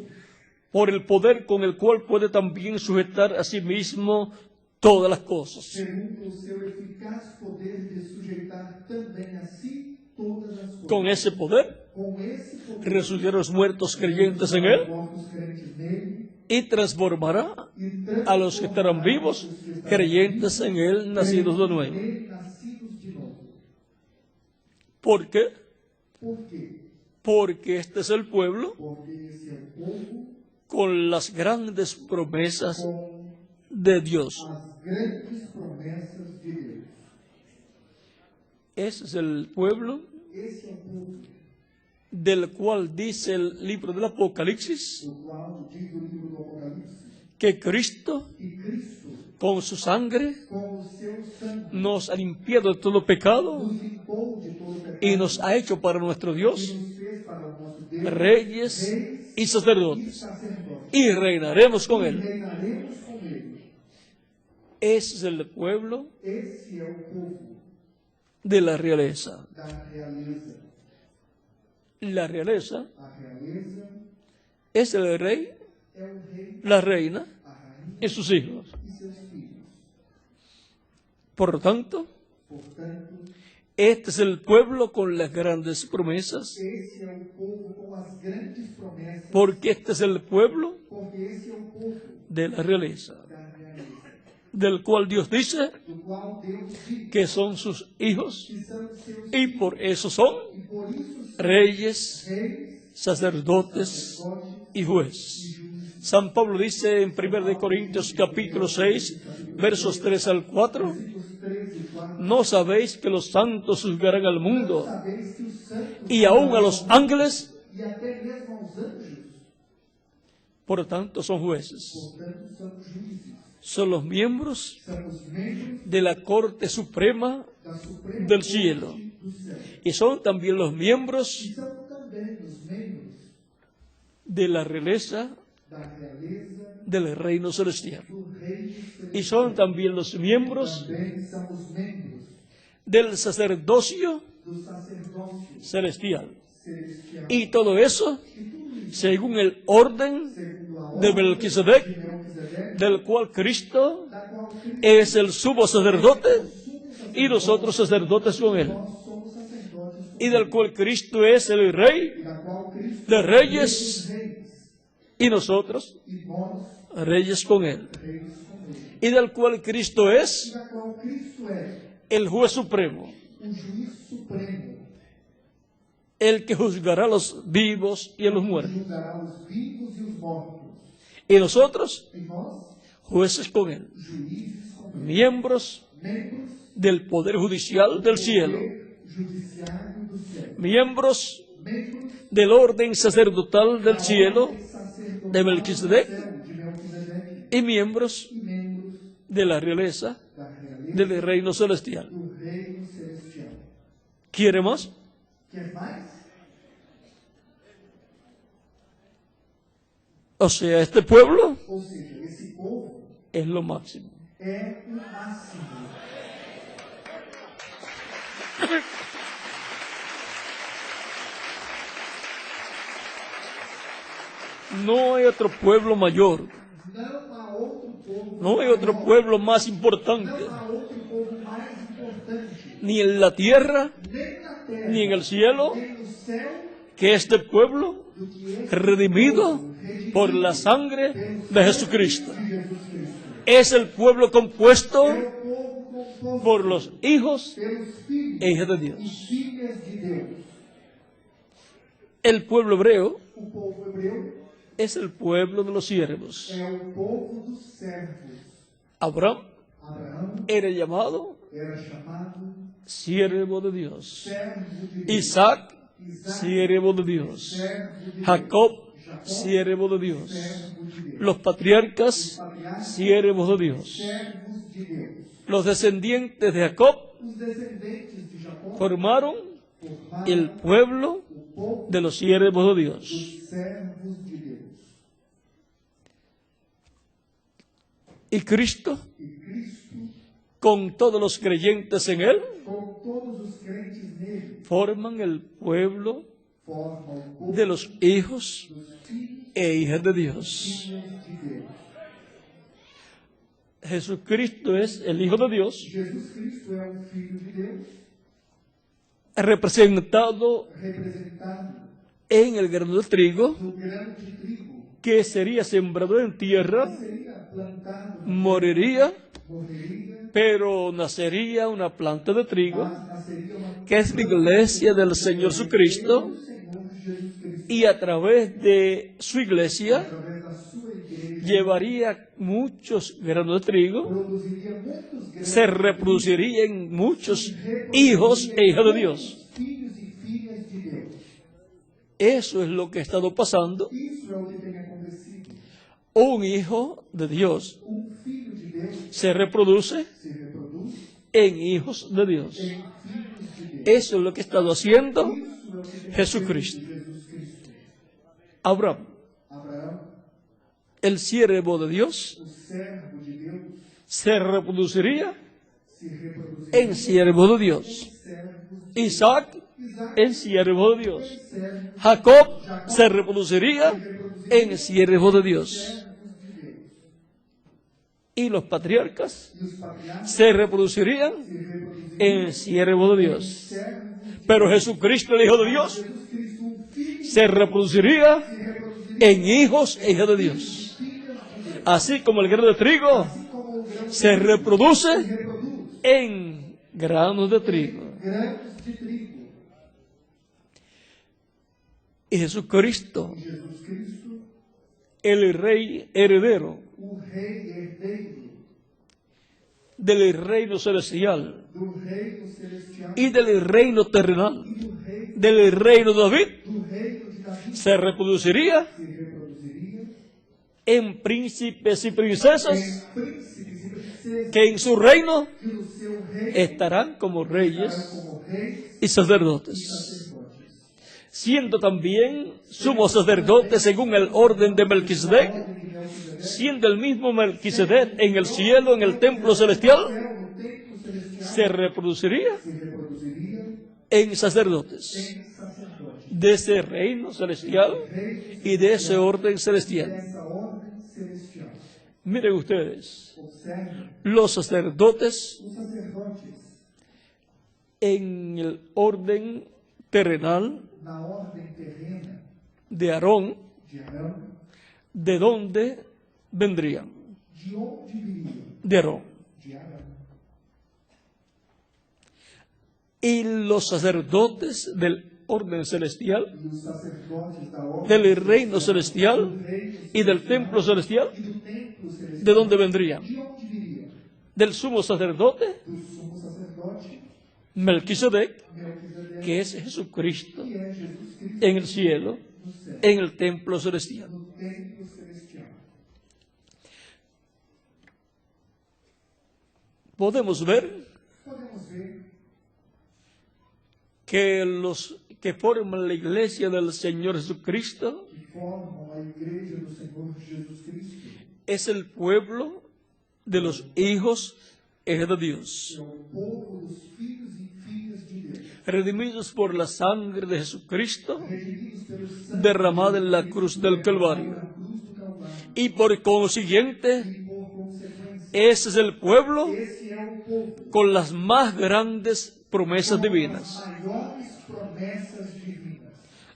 por el poder con el cual puede también sujetar a sí mismo todas las cosas. segundo o seu eficaz poder de sujeitar também a si todas as coisas. Con ese poder Com esse poder, resucitará a los muertos creyentes en Él os mortos crentes nele, y transformará e a los que estarán vivos creyentes en Él, nacidos de nuevo. nele, nascidos de novo. ¿Por qué? Por quê? Porque este es el pueblo Porque esse é o povo con las grandes promesas com de Dios. as grandes promessas de Deus. Ese es el pueblo Esse é o povo del cual dice el libro del Apocalipsis do qual diz o livro do Apocalipse que Cristo, que Cristo, con su sangre, com o seu sangue, nos ha limpiado de todo pecado nos limpou de todo pecado y nos ha hecho para nuestro e Dios nos fez para o nosso Deus reyes reis y e sacerdotes, sacerdotes. y reinaremos con E Él. reinaremos com ele. Ese es el pueblo Esse é o povo de la realeza. da realeza. La realeza A realeza es el rey, é o rei, la reina a rainha y sus hijos. e seus filhos. Por lo tanto, Portanto, este es el pueblo con las grandes promesas, esse é o povo com as grandes promessas, porque este es el pueblo porque esse é o povo de la realeza, da realeza, del cual Dios dice do qual Deus diz que son sus hijos que são seus y por eso son e por isso são reyes, reis, sacerdotes sacerdotes y jueces. San Pablo dice en 1 Corintios capítulo 6, versos 3 al 4, versículos 3 e 4. ¿no sabéis que los santos juzgarán al mundo Sabeis que os santos y aún a los ángeles? e até mesmo aos anjos, Por lo tanto, son jueces. portanto, são juízes, Son los miembros são os membros de la Corte Suprema da Suprema del Corte cielo. do céu. Y son también los E miembros são também os membros de la realeza da realeza del reino celestial. do reino Y celestial. son también los miembros Também são os membros del sacerdocio do sacerdócio celestial. celestial. Y todo eso E tudo isso, según el orden segundo a de ordem Melquisedec, de Melquisedeque, del cual Cristo da qual Cristo es el sumo sacerdote é o sumo sacerdote, y nosotros sacerdotes con él. nós somos sacerdotes com Y del cual Cristo es el Rey e da qual Cristo de é o reyes Rei dos reis y nosotros e nós, reyes con Él, reis com ele. y del cual Cristo E es da qual Cristo é el juez supremo, o juiz supremo, el que juzgará a los vivos y a los que muertos. julgará os vivos e os mortos. Y nosotros, E nós, jueces con Él, juízes com ele. miembros Membros del Poder Judicial del cielo, poder judiciário do céu. miembros Membros del orden sacerdotal del cielo sacerdotal de Melquisedec do céu, de Melquisedeque, y miembros e membros de la realeza da realeza del reino celestial. do reino celestial. ¿Quiere más? Quer mais? O sea, este pueblo Ou seja, esse povo es lo máximo. é o máximo. No hay otro pueblo mayor, Não há outro povo no hay otro maior, pueblo más importante, não há outro povo mais importante, ni en la tierra, nem na terra, ni en el cielo, nem no céu, que este pueblo do que esse redimido povo redimido por la sangre de Jesucristo. de Jesus Cristo. Es el pueblo compuesto É o povo composto por los hijos pelos filhos e hijas de e Dios. filhas de Deus. El pueblo hebreo O povo hebreu es el pueblo de los siervos. é o povo dos servos. Abraham Abraão era llamado era chamado siervo de Dios. servo de Deus. Isaac, Isaac, siervo de Dios. servo de Deus. Jacob, Jacob, siervo de Dios. servo de Deus. Los patriarcas, patriarcas, siervos de Dios. servos de Deus. Los descendientes de Jacob Os descendentes de Jacó formaron formaram el pueblo o povo de los siervos de Dios. dos servos de Deus. Y Cristo, E Cristo, con todos los creyentes en Él, com todos os crentes nele, forman el pueblo forma o povo de los hijos dos filhos e hijas de Dios. de Deus. Jesucristo es el Hijo de Dios, Jesus Cristo é um filho de Deus, representado representado en el grano de trigo, no grão de trigo, que sería sembrado en tierra, seria plantado, moriría, morreria, pero nacería una planta de trigo, mas nasceria uma que es la iglesia del Señor Jesucristo, do Senhor Jesus Cristo. y a través de su iglesia Através da sua igreja, llevaría muchos granos de trigo, produziria muitos grãos, se reproducirían muchos hijos e hijas de Dios. filhos e filhas de Deus. Eso es lo que ha estado pasando. Isso é o que tem acontecido. Un hijo de Dios Filho de Deus se reproduce se reproduz en hijos de Dios. em filhos de Deus. Eso es lo que ha estado haciendo Isso é o que tem Jesucristo. acontecido Jesus Cristo. Abraham, Abraão, el siervo de Dios, o servo de Deus, se reproduciría se reproduziu en siervo de Dios. servos de Isaac, Isaac, en siervo de Dios. servo Jacob se reproduciría en siervo de Dios. servos de Deus. Y los patriarcas E os patriarcas se reproducirían se reproduziram en siervo de Dios. servos de Pero Jesucristo, el Hijo de Dios, Jesus Cristo, um filho se reproduciría se reproduziria en hijos e hijas de Dios. filhas de Deus. Así como el grano de trigo Assim como o grão se reproduce se reproduz en granos de trigo. grãos de trigo. Y Jesucristo, Jesus Cristo, el Rey heredero o rei herdeiro del reino celestial do reino celestial y del reino terrenal, e do reino del reino de David, de Davi, se reproduciría se reproduziria en príncipes y princesas em príncipes e princesas que en su reino que no seu reino estarán como estarão reyes como reis y e sacerdotes, sacerdotes, siendo también sumos sacerdotes según el orden de Melquisedec, ordem de Melquisedeque, siendo el mismo Melquisedec en el cielo, en el templo celestial, no templo celestial se reproduciría se reproduziria en sacerdotes em sacerdotes, de ese reino celestial reis y de ese orden celestial. dessa ordem celestial. Miren ustedes, Observe, los sacerdotes os sacerdotes en el orden terrenal na ordem terrena de Aarón de Arão ¿De dónde vendrían? De onde viriam? De Aarón. De Arão. Y los sacerdotes del orden celestial, E os sacerdotes da ordem del reino celestial do reino y del templo celestial, e do templo celestial. ¿de dónde vendrían? De onde viriam? Del sumo sacerdote Do sumo sacerdote Melquisedec, Melquisedeque, que es Jesucristo, que é Jesus Cristo en el cielo, no céu, en el templo celestial. no templo celestial. Podemos ver Podemos ver que los que forman la iglesia del Señor Jesucristo que formam a igreja do Senhor Jesus Cristo. es el pueblo de los hijos de Dios, É o povo dos filhos e filhas de Deus, redimidos por la sangre de Jesucristo, redimidos pelo sangue derramada en la cruz del Calvario. na cruz do Calvário. Y por consiguiente, E por consequência, ese es el pueblo esse é o povo con las más grandes promesas com divinas. as maiores promessas divinas.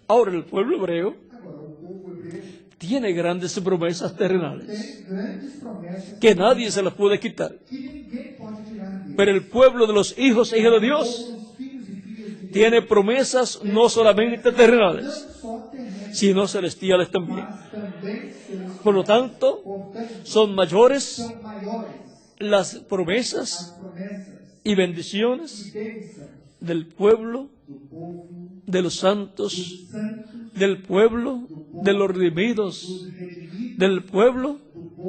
Ahora, el pueblo hebreo Agora, o povo hebreu tiene grandes promesas terrenales tem grandes promessas que nadie se las puede quitar. que ninguém pode tirar dele. Pero el pueblo de los hijos e hijas de Dios Os filhos e filhas de Deus, tiene promesas no solamente terrenales, não só terrenos, sino celestiales también. mas também celestiais. Por lo tanto, Portanto, son mayores são maiores las as promesas promessas y bendiciones e bênçãos del pueblo, do povo, de los santos, dos santos, del pueblo, de los redimidos, dos redimidos, del pueblo,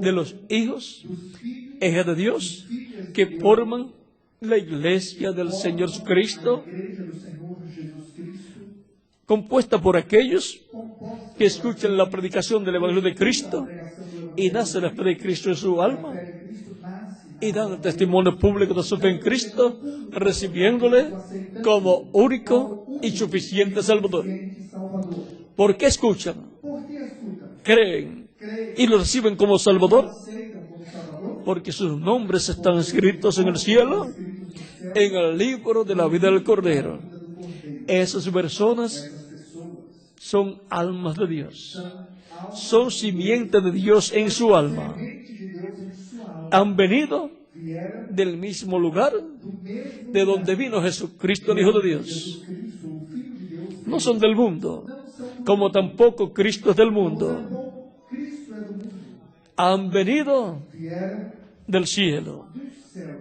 de los hijos dos filhos e hijas de Dios filhas de que Deus, forman la iglesia del Señor Jesucristo, a igreja do Senhor Jesus Cristo, compuesta por aquellos composta que escuchan la predicación del Evangelio de Cristo y nacen la fe de Cristo en su alma pela Cristo nasce y dan el testimonio público de su fe en Cristo, recibiéndole como único y suficiente Salvador. e Salvador. ¿Por qué escuchan? Por que escutam? Creen Creem, y lo reciben como Salvador, aceitam como Salvador, porque sus nombres están escritos en el cielo, escritos no céu, en el libro de la vida del Cordero. vida do Cordeiro. Esas personas Essas pessoas son almas de Dios, são almas son simiente de Dios en su alma. semente de Deus em sua alma. Han venido Vieram del mismo lugar do mesmo de donde vino Jesucristo, el Hijo de Dios. Jesus Cristo, o Filho de Deus. No son del mundo, Não são como tampoco Cristo es del mundo. como Cristo é do mundo. Han venido Vieram del cielo. do céu.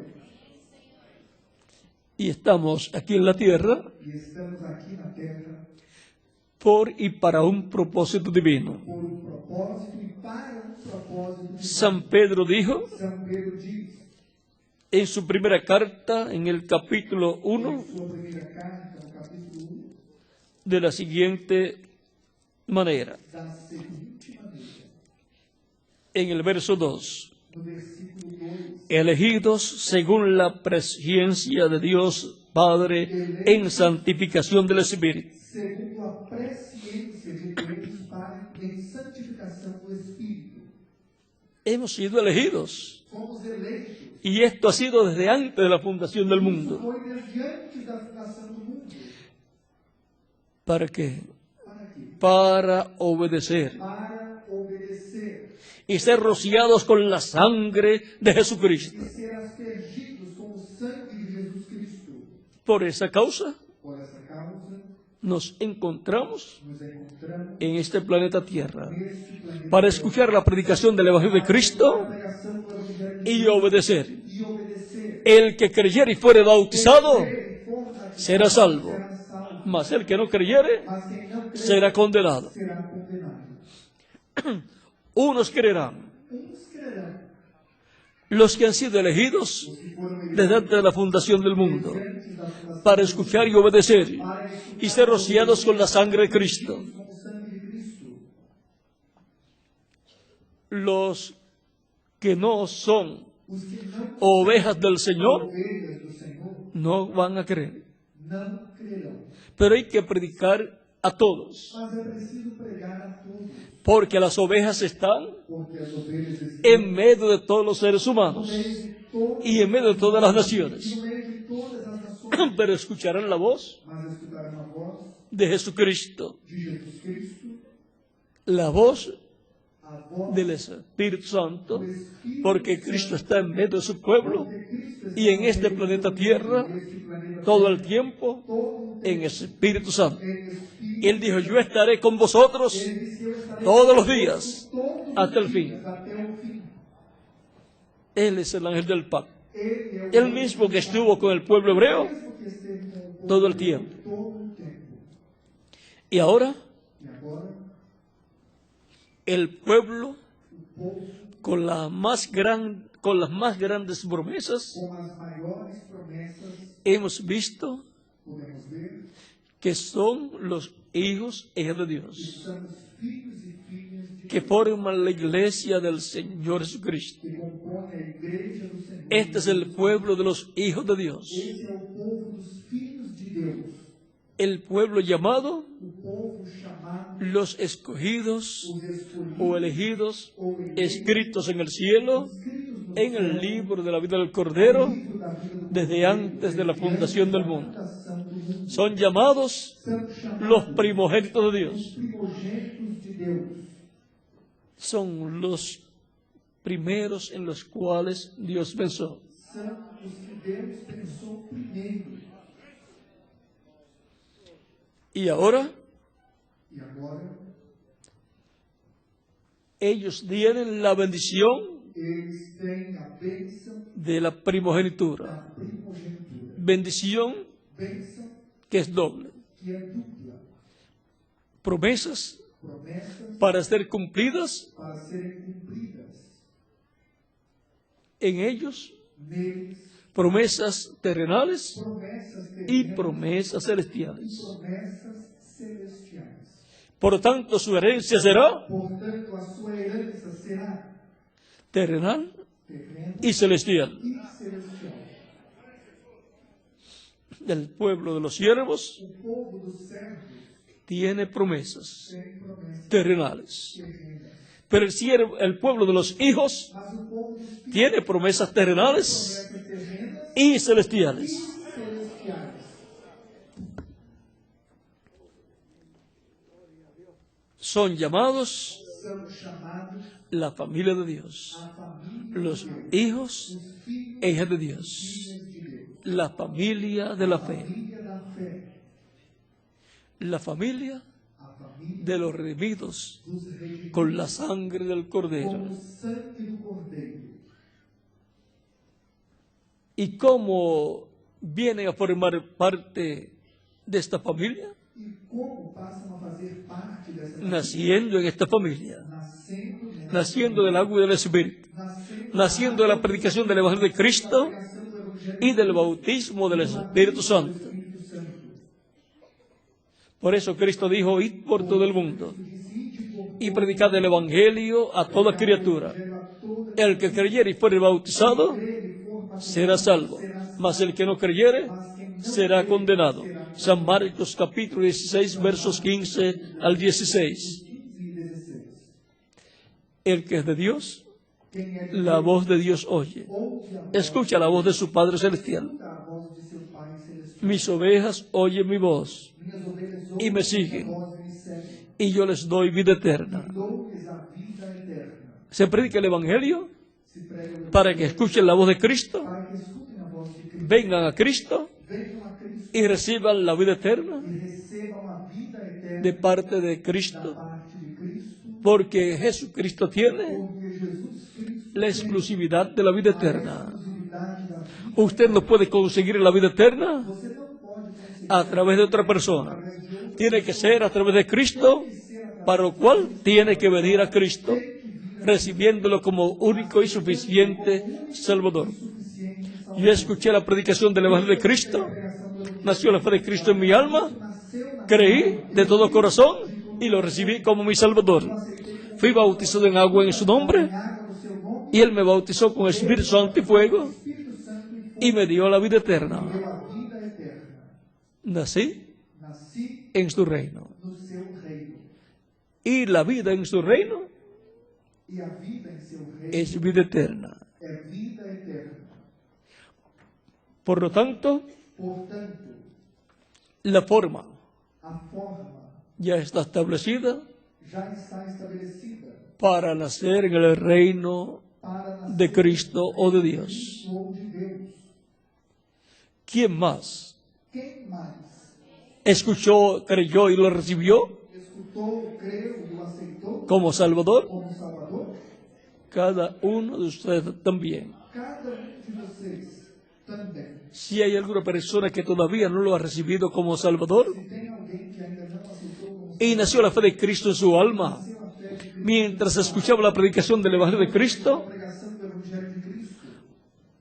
Y estamos aquí en la tierra E estamos aqui na terra por y para un propósito divino. por um propósito e para um propósito divino. San Pedro dijo São Pedro diz, en su primera carta, en el capítulo 1, em sua primeira carta, no capítulo 1, de la siguiente manera, da seguinte maneira, en el verso 2. no versículo 2, Elegidos según la presciencia de Dios Padre en santificación del Espíritu. segundo a presciência de Deus para em santificação do Espírito. Hemos sido elegidos. Fomos eleitos. Y esto ha sido desde antes de la fundación del Isso mundo. foi desde antes da fundação do mundo. ¿Para qué? Para quê? Para obedecer Para obedecer y ser rociados con la sangre de Jesucristo. e ser aspergidos com o sangue de Jesus Cristo. Por esa causa Por essa causa, nos encontramos nos encontramos en este planeta Tierra neste planeta para escuchar la predicación del Evangelio de Cristo a pregação do Evangelho de y Deus obedecer. e obedecer. El que creyere y fuere bautizado Crer e for batizado será salvo, será salvo, mas el que no creyere mas quem não crê será condenado. será condenado. Unos creerán, Uns crerão, los que han sido elegidos os que foram desde eleitos antes de la fundación del mundo, antes da fundação para escuchar y obedecer para escutar y ser rociados con la sangre de Cristo. com o sangue de Cristo. Los que no son Os que não ovejas del Señor ovelhas do Senhor no van a creer. não crerão. Pero hay que predicar a todos, Mas é preciso pregar a todos, porque las ovejas están porque as ovelhas estão en medio de todos los seres no humanos meio de todos y en medio de todas las e naciones, no meio de todas as nações, pero escucharán la voz mas escutarão a voz de Jesucristo, de Jesus Cristo, la voz a a voz del Espíritu Santo, do Espírito porque Cristo está en medio de su pueblo porque Cristo está y en este planeta Tierra neste planeta todo el Terra, tiempo todo o en Espíritu Santo. em Espírito. Y Él dijo, yo estaré con vosotros Ele disse, eu estarei todos los convosco días todos os hasta el dias, fin. até o fim. Él es el ángel del pacto. Ele é o Él mismo que estuvo con el pueblo hebreo mesmo que esteve com o povo todo el hebreu tiempo. todo o tempo. Y ahora E agora, el pueblo o povo, con las más grandes promesas, com as maiores promessas, hemos visto podemos ver que son los hijos e hijas de que Dios, são os filhos e filhas de que forman la iglesia del Señor Jesucristo. que compõem a igreja do Senhor. Este es el pueblo de los hijos de Dios, Esse é o povo dos filhos de Deus, el pueblo llamado o povo chamado los escogidos os escolhidos o elegidos, ou eleitos, escritos en el cielo, escritos no en el céu, libro de la vida del Cordero, livro da vida do desde Cordeiro, antes de la desde fundación del antes da mundo. fundação do mundo. Son llamados São chamados los primogénitos de os Dios. primogênitos de Deus. Son los primeros en los cuales Dios pensó. São os que Deus pensou primeiro. Y ahora E agora, ellos tienen la bendición eles têm a bênção de la primogenitura. da primogenitura. Bendición Bênção que es doble. que é dupla. Promesas Promessas para ser cumplidas para serem cumpridas. en ellos, Neles, promesas terrenales promessas y terrenas promesas e celestiales. promessas celestiais. Por lo tanto, su herencia será Portanto, a sua herança será terrenal terrena y celestial. e celestial. El pueblo de los siervos O povo dos servos tiene promesas tem promessas terrenales. terrenas, Pero el pueblo de los hijos mas o povo dos filhos tiene promesas terrenales promessas terrenas y e celestiales. celestiais. Son llamados São chamados la familia de Dios, a família los de Deus, hijos os filhos e hijas de e Dios, filhas de Deus, la familia de la fe, família da fé, la familia a família de los redimidos dos redimidos con la sangre del com Cordero. o sangue do Cordeiro. ¿Y cómo vienen a formar parte de esta familia? E como passam a fazer parte dessa família? Naciendo en esta familia, Nascendo nessa naciendo del agua y del Espíritu, nascendo naciendo de la predicación del Evangelio de Cristo pregação do Evangelho y del bautismo del Espíritu do Santo. Espírito Santo. Por eso Cristo dijo, id por todo el mundo Visite por y predicad el Evangelio a toda criatura. Evangelho a toda El que creyere y fuere bautizado crê e for batizado será salvo, mas el que no creyere será condenado. San Marcos capítulo 16 versos 15 al 16. 15 e 16. El que es de Dios, Quem é de la voz de Dios oye. ouve a voz, Escucha la voz de su Padre Celestial. a voz de seu Pai celestial. Mis ovejas oyen mi voz Minhas ovelhas y ouvem me a siguen, voz e me seguem. y yo les doy vida eterna. Dou-lhes a vida eterna. Se predica el Evangelio Se prega para que escuchen la voz de Cristo, para que escutem a voz de Cristo. vengan a Cristo Venham a Cristo y reciban la vida eterna e recebam a vida eterna de parte de da Cristo, parte de Cristo, porque Jesucristo tiene porque Jesus Cristo la exclusividad de la vida eterna. exclusividade da vida. Usted no puede conseguir la vida eterna Você não pode conseguir a través de otra persona. Tiene que ser a través de Cristo, para lo cual tiene que venir a Cristo, recibiéndolo como único y suficiente Salvador. Yo escuché la predicación del Evangelio de Cristo, nació la fe de Cristo en mi alma, creí de todo corazón y lo recibí como mi Salvador. Fui bautizado en agua en su nombre y Él me bautizó con Espíritu Santo y fuego y me dio la vida eterna. Deu a vida eterna. Nací Nasci en su reino. no seu reino. Y la vida en su reino E a vida em seu reino es vida eterna. é vida eterna. Por lo tanto, Portanto, la forma a forma ya está establecida já está estabelecida para nacer en el reino para nascer de Cristo o de Dios. ou de Deus. ¿Quién más Quem mais escuchó, creyó y lo recibió escutou, creu e o aceitou como Salvador? como Salvador? Cada uno de ustedes también. Cada de vocês também. Si hay alguna persona que todavía no lo ha recibido como Salvador Se tem alguém que ainda não aceitou como y nació la fe de Cristo en su alma, Salvador, a fé de Cristo, mientras escuchaba la predicación del Evangelio de a Cristo, pregação do Evangelho de Cristo,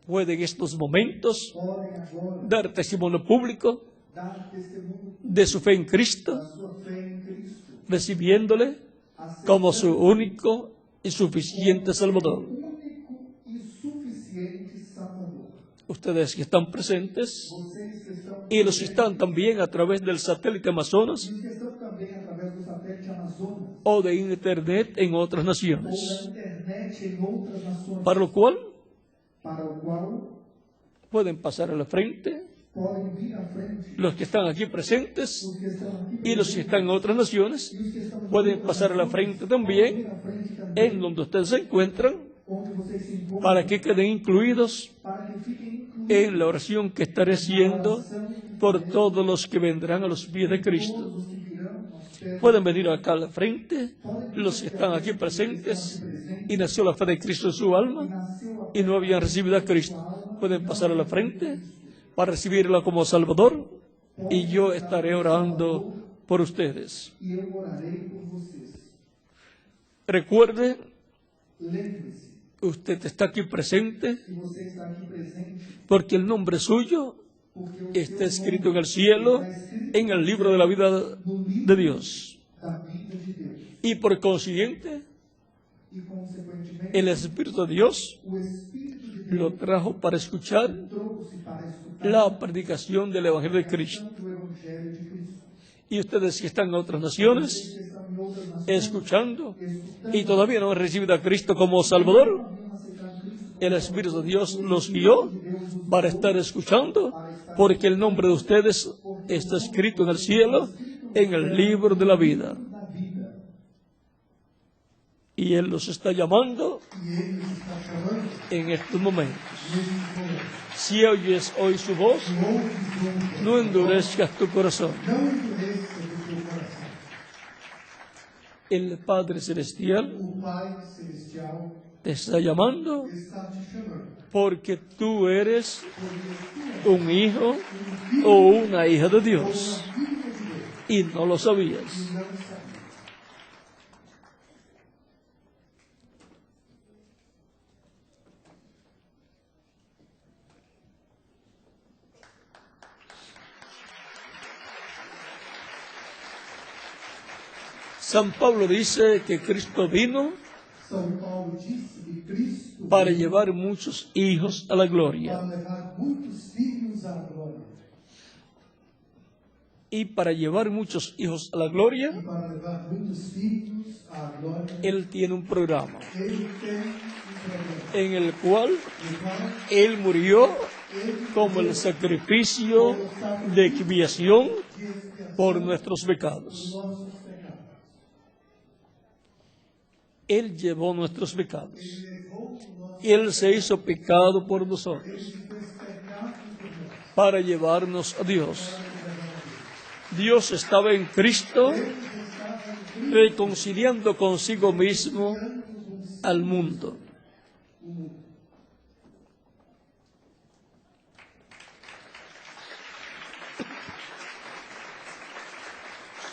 puede en estos momentos podem agora dar testimonio público dar testemunho de su fe en Cristo, da sua fé em Cristo, recibiéndole como su único y suficiente Salvador. único e suficiente Salvador. Ustedes que están presentes Vocês que estão y los que están también a través del satélite Amazonas e os que estão também através do satélite Amazonas o de Internet en otras ou da naciones, internet em outras nações, para lo cual para o qual pueden pasar a la frente podem vir à frente los que están aquí presentes os que estão aqui y los que están en otras naciones e os que estão pueden pasar a la frente vir también à frente também, en donde ustedes se encuentran onde vocês se encontram, para que queden incluidos para que fiquem incluídos en la oración que estaré haciendo por todos los que vendrán a los pies de Cristo. todos os que virão aos pés. Pueden venir acá a la frente los que están aquí presentes y nació la fe de Cristo en su alma Nasceu a y no habían recibido a Cristo. Pueden pasar a la frente para recibirla como Salvador y yo estaré orando por ustedes. e eu orarei por vocês. Recuerde, Lembre-se usted está aquí presente que você está aqui presente porque el nombre suyo porque o está seu escrito en nome el cielo, está escrito en el libro de la vida no livro de Dios. da vida de Deus. Y por consiguiente, E, consequentemente, el Espíritu de Dios o Espírito de Deus lo trajo para escuchar trouxe para escutar la predicación del Evangelio de Cristo. do Evangelho de Cristo. Y ustedes que están en otras Vocês naciones, que estão em outras nações, escuchando escutando, y todavía no han recibido a Cristo como Salvador, não haviam aceitado Cristo como el Espíritu de Dios los guió para estar escuchando, porque el nombre de ustedes está escrito en el cielo, en el libro de la vida. da vida. Y Él los está llamando E Ele nos está chamando en estos momentos. neste momento. Si oyes hoy su voz, Ouve o som, no endurezcas tu corazón. não endureça o teu coração. El Padre Celestial O Pai Celestial te está llamando está te chamando. porque tú eres Porque tu un hijo o una hija de Dios és filho de Deus y no lo sabías. e não sabia. San Pablo dice que Cristo vino São Paulo disse que Cristo para veio llevar muchos hijos a la gloria. para levar muitos filhos à glória. Y para llevar muchos hijos a la gloria, E para levar muitos filhos à glória, Él tiene un programa Ele tem programa en el cual no qual Él murió Ele como el sacrificio de expiación de expiação por nuestros dos pecados. nossos pecados. Él llevó nuestros pecados. Ele levou o nosso Él se hizo pecado por nosotros Ele se fez pecado por nós. para llevarnos a Dios. Dios estaba en Cristo reconciliando consigo mismo al mundo.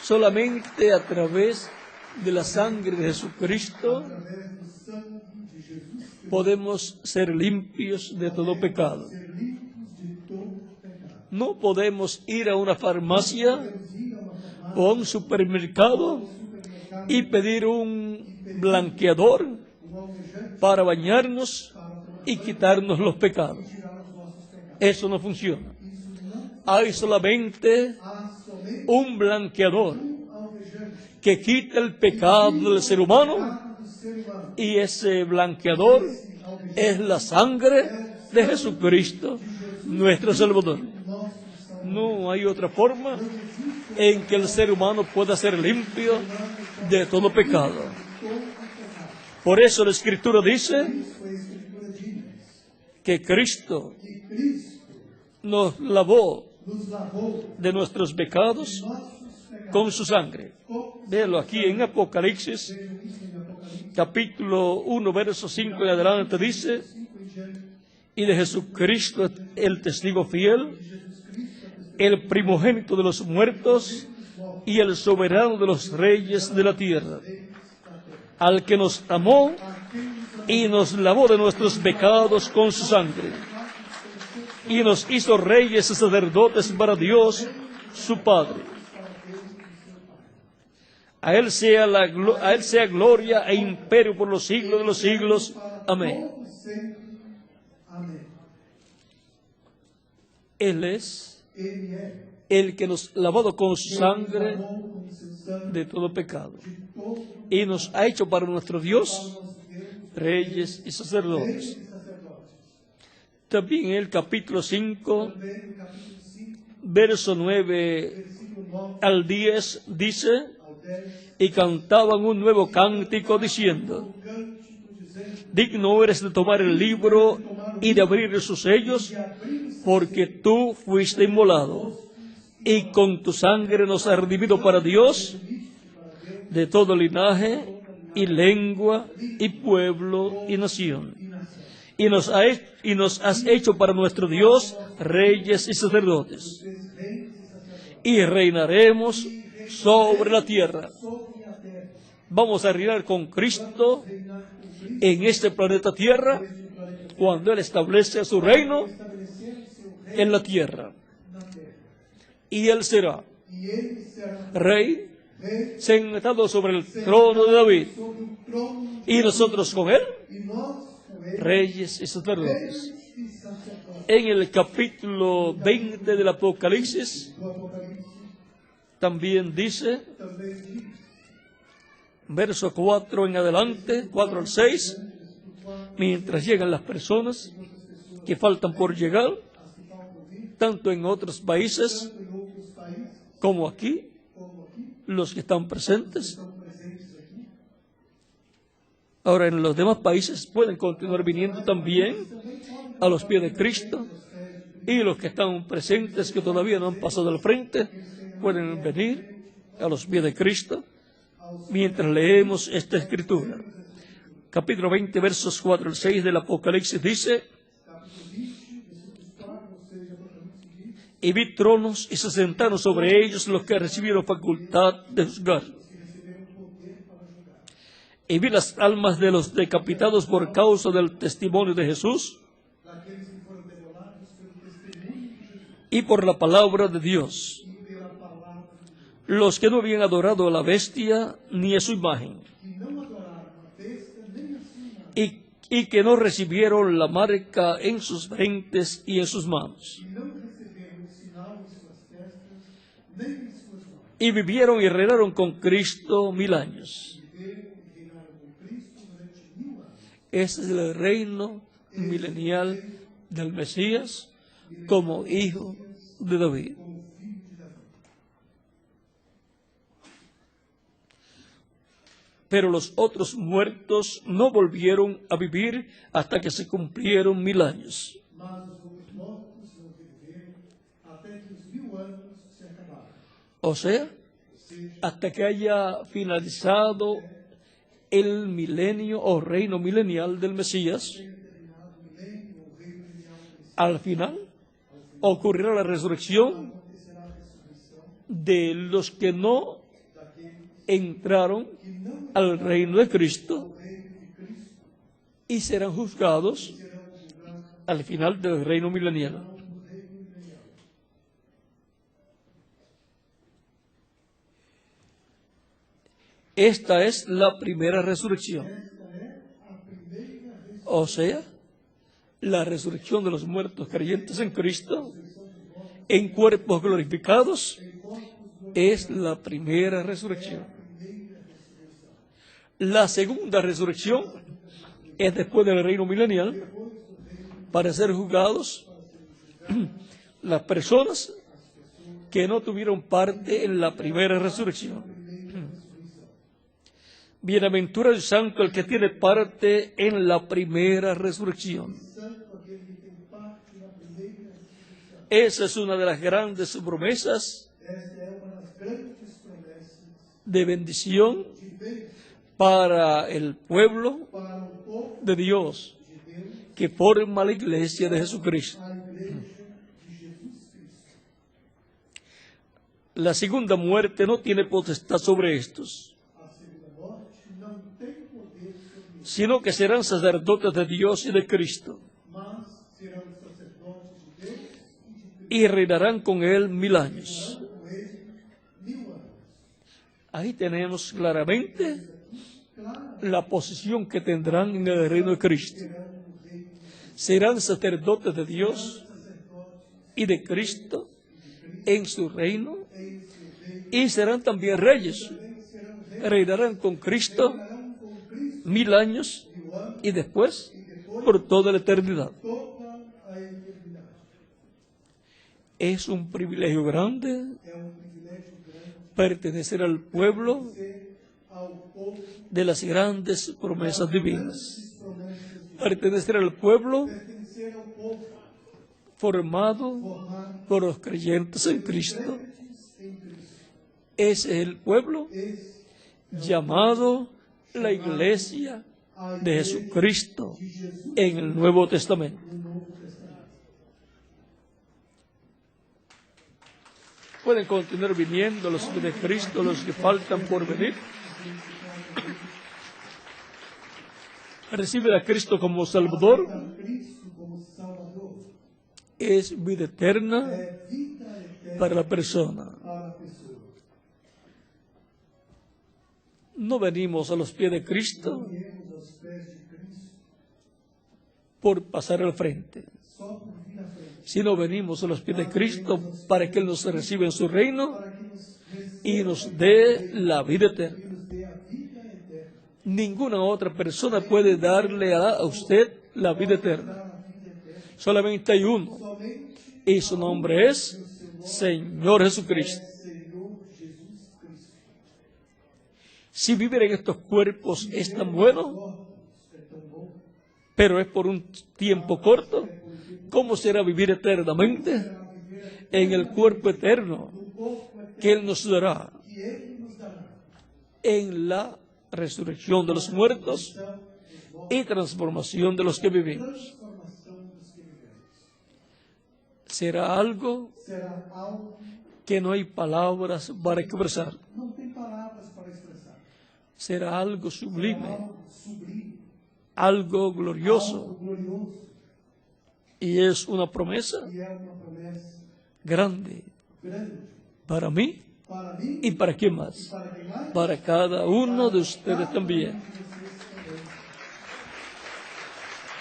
Solamente a través de la sangre de Jesucristo Através do sangue de Jesus podemos ser limpios de todo pecado. ser limpos de todo pecado. No podemos ir a una farmacia Podemos ir a uma farmácia, o a un supermercado supermercado, y pedir un blanqueador alvejante para bañarnos y quitarnos los pecados. tirar os nossos pecados. Eso no funciona. Isso não Hay solamente há somente un blanqueador alvejante. que quita el pecado del ser humano Pecado do ser humano. y ese blanqueador es la sangre de Jesucristo, nuestro Salvador. Nosso Salvador. No hay otra forma en que el ser humano pueda ser limpio de todo pecado. Por eso la Escritura dice Isso a Escritura diz que Cristo que Cristo nos lavó nos lavou de nuestros pecados nossos pecados con su sangre. com Véalo aquí en Apocalipsis, Vejam isso em Apocalipse capítulo 1, verso 5 en adelante, dice, 5 em diante. y de Jesucristo, el testigo fiel, el primogénito de los muertos y el soberano de los reyes de la tierra, al que nos amó y nos lavó de nuestros pecados con su sangre, y nos hizo reyes y sacerdotes para Dios, su Padre. A Él sea gloria e imperio por los siglos de los siglos. Amén. Todo sempre. Amém. Él es Ele é el que nos ha lavado con su Ele sangre nos lavou com seu sangue de todo pecado de todo y nos ha hecho para nuestro Dios nosso Deus, reyes y reis sacerdotes. e sacerdotes. También en el capítulo 5, Também no capítulo 5, verso 9 versículo 9 al 10 dice, ao 10, y cantaban un nuevo cántico diciendo, cântico dizendo: digno eres de tomar el libro y de abrir sus sellos, porque tú fuiste inmolado y con tu sangre nos has redimido para Dios de todo linaje y lengua y pueblo y nación. Y nos has hecho para nuestro Dios reyes y sacerdotes. Y reinaremos sobre la tierra. sobre a terra, Vamos a reinar con Cristo en este planeta Tierra cuando Él establece su reino estabelecendo seu reino en la tierra. na terra. Y Él será E ele será rey rei sentado sobre el trono de David. sobre o trono, Y nosotros con Él, e nós com ele, reyes y sacerdotes. reis e sacerdotes. En el capítulo 20 del Apocalipsis Do Apocalipse también dice, também diz, verso 4 en adelante, 4 al 6, mientras llegan las personas que faltan por llegar, as que faltam vir, tanto en otros países tanto em outros países como aquí, como aqui, los que están presentes. estão presentes aqui. Ahora en los demás países pueden continuar viniendo también a los pies de Cristo, y los que están presentes que todavía no han pasado al frente pueden venir a los pies de Cristo mientras leemos esta escritura. Capítulo 20, versos 4 al 6 del Apocalipsis dice, y vi tronos y se sentaron sobre ellos los que recibieron facultad de juzgar. Y vi las almas de los decapitados por causa del testimonio de Jesús Daqueles que foram degolados pelo testemunho de Jesus y por la palabra de Dios, e pela palavra de Deus, los que no habían adorado a la bestia ni a su imagen, que não adoraram a besta nem a sua imagem, y que no recibieron la marca en sus frentes y en sus manos. e não receberam o sinal em suas testas nem em suas mãos. Y vivieron y reinaron con Cristo 1000 años. Viveram e reinaram com Cristo durante 1000 anos. Ese es el reino milenial del Mesías como hijo de David. Como filho de Davi. Pero los otros muertos no volvieron a vivir hasta que se cumplieron 1000 años. Mas os outros mortos não viveram até que os 1000 anos se acabaram. O sea, hasta que haya finalizado el milenio o reino milenial del Mesías, al final ocurrirá la resurrección de los que no entraron al reino de Cristo y serán juzgados al final del reino milenial. Esta es la primera resurrección. O sea, la resurrección de los muertos creyentes en Cristo en cuerpos glorificados es la primera resurrección. La segunda resurrección es después del reino milenial para ser juzgados las personas que no tuvieron parte en la primera resurrección. Bienaventurado y santo el que tiene parte en la primera resurrección. Santo aquele que tem parte na primeira ressurreição. Esa es una de las grandes promesas Esta é uma das grandes promessas de bendición de bênção para el pueblo para o povo de Dios de Deus, que forma la iglesia de Jesucristo. a igreja de Jesus Cristo. La segunda muerte no tiene potestad sobre estos, A segunda morte não tem poder sobre isso, sino que serán sacerdotes de Dios y de Cristo, mas serão sacerdotes de Deus e de Cristo. y reinarán con él 1000 años. Com ele 1000 anos. Ahí tenemos claramente Claro, la posición que tendrán en el reino de Cristo. serão no reino de Serán sacerdotes de Dios sacerdotes y de Cristo en su reino, em seu reino. y serán también reyes. Também serão reis, Reinarán con Cristo reinarão com Cristo 1000 años 1000 anos y después e depois por toda la eternidad. toda a eternidade. Es un privilegio grande É privilégio grande pertenecer al pueblo ser ao povo de las grandes promesas divinas. das promessas de Pertenecer al pueblo pertencer ao povo formado formado por los creyentes en Cristo. crentes em Cristo. Ese es el pueblo Esse llamado la iglesia a de igreja Jesucristo de Jesus en el Nuevo Testamento. no Novo Testamento. Pueden continuar viniendo los de Cristo, los que faltan por venir. Recibe a Cristo como Salvador, A Cristo como Salvador es vida eterna é vida eterna para la persona. para a pessoa. No venimos a los pies de Cristo Viemos aos pés de Cristo por pasar al frente, só por vir à frente, sino venimos a los pies de Cristo para que Él nos reciba en su reino para que nos y receba nos dé la vida eterna. e nos dê a vida eterna. Ninguna otra persona puede darle a usted la vida eterna. Dar a vida eterna. Solamente hay uno, Somente y su nombre es Señor Jesucristo. Senhor Jesus Cristo. Si vivir en estos cuerpos es tan bueno, Corpos é tão bom, pero es por un tiempo corto, ¿cómo será vivir eternamente en el cuerpo eterno no corpo eterno que Él nos dará que Ele nos dará. en la resurrección de los muertos Então, dos mortos, y transformación de los que vivimos? transformação dos que vivemos. Será algo Será algo, que no hay palabras para expresar. não tem palavras para expressar. Será algo sublime, Algo sublime, algo glorioso, algo glorioso. y es una promesa E é uma promessa grande grande para mí para mim y para quién e más, para quem mais. para cada uno de ustedes también. Vocês também.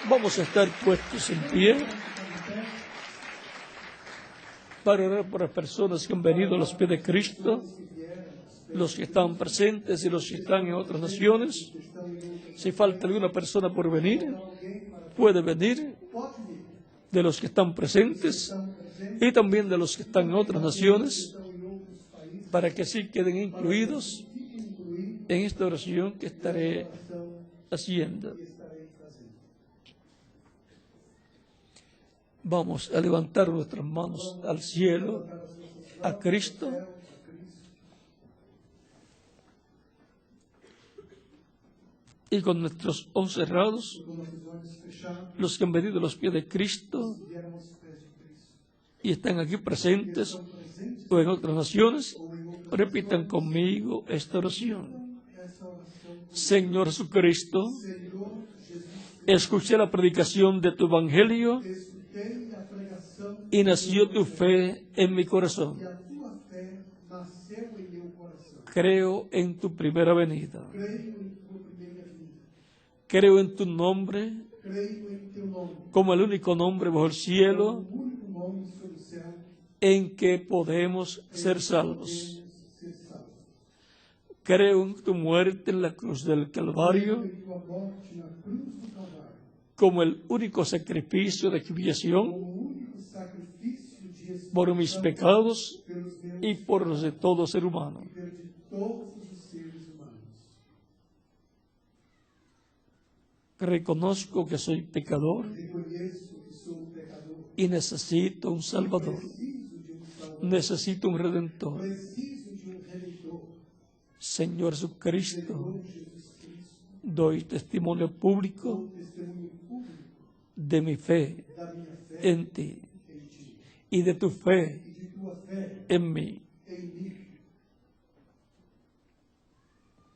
Vamos a estar puestos en pie para orar por las personas que han venido a los pies de Cristo, los que están presentes y los que están en otras naciones. Si falta alguna persona por venir, puede venir, Pode vir. de los que están presentes y también de los que están en otras naciones, Estão em outros países. para que así queden incluidos Fiquem incluídos en esta oración que estaré oração haciendo. que estarei fazendo. Vamos a levantar nuestras manos al cielo, a Cristo, y con nuestros ojos cerrados, Com nossos olhos fechados, los que han venido a los pies de Cristo vieram aos pés de Cristo. y están aquí presentes Estão presentes o en otras naciones, ou em outras repitan conmigo esta oración. essa oração. Señor Jesucristo, Senhor Jesus, escuché la predicación de tu evangelio escutei a pregação y nació tu fe en mi corazón. e a tua fé nasceu em meu coração. Creo en tu primera venida. Creio em tua primeira vida. Creo en tu nombre Creio em teu nome, como el único nombre bajo el cielo o único nome sobre o céu, en que podemos ser salvos. podemos ser salvos. Creo en tu muerte en la cruz del Calvario Creio em tua morte na cruz do Calvário, como el único sacrificio de expiación como o único sacrifício de por mis expiação pecados pelos meus y por los de todo ser humano. e pelos de todos os seres humanos. Reconozco que soy pecador reconheço que sou pecador, y necesito un Salvador. preciso de Salvador, Necesito un Redentor. preciso de Redentor. Señor Jesucristo, Senhor Jesus Cristo, doy testimonio público testemunho público de mi fe da minha fé en ti em ti y de tu fe e de tua fé en mí, em mim,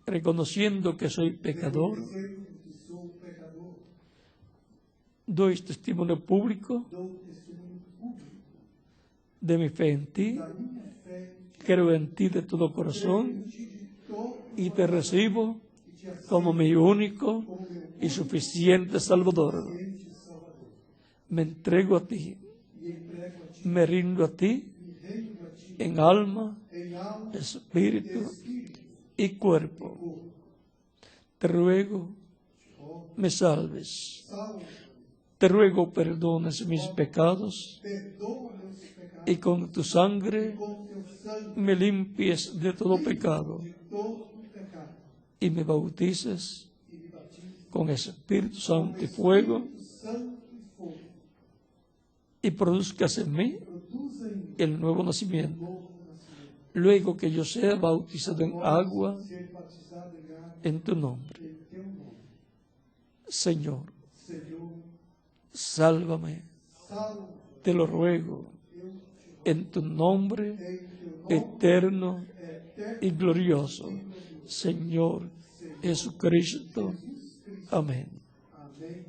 reconociendo que soy pecador. reconhecendo que sou pecador, Doy testimonio público dou testemunho público de mi fe en ti, da minha fé creo en ti de todo corazón em ti de todo y te recibo e te aceito como mi único como meu y suficiente Salvador. suficiente Salvador. Me entrego a ti, E entrego a ti, me rindo a ti me rendo a ti en alma, em alma, espíritu espírito y cuerpo. e corpo. Te ruego, Ó, me salves. salva, Te ruego, perdones mis pecados perdoa meus pecados y con tu sangre com teu sangue me limpies de todo pecado de todo pecado y me bautices e me batiza con Espíritu Santo y fuego Espírito Santo e fogo. y produzcas en mí Produza em mim el nuevo nacimiento. novo nascimento. Luego que yo sea bautizado en agua Ser batizado em água en tu nombre. em teu nome. Señor, Senhor, sálvame, salva, te lo ruego, eu en tu nombre em teu nome eterno eterno. y glorioso, Señor Jesucristo. Amén. Amém.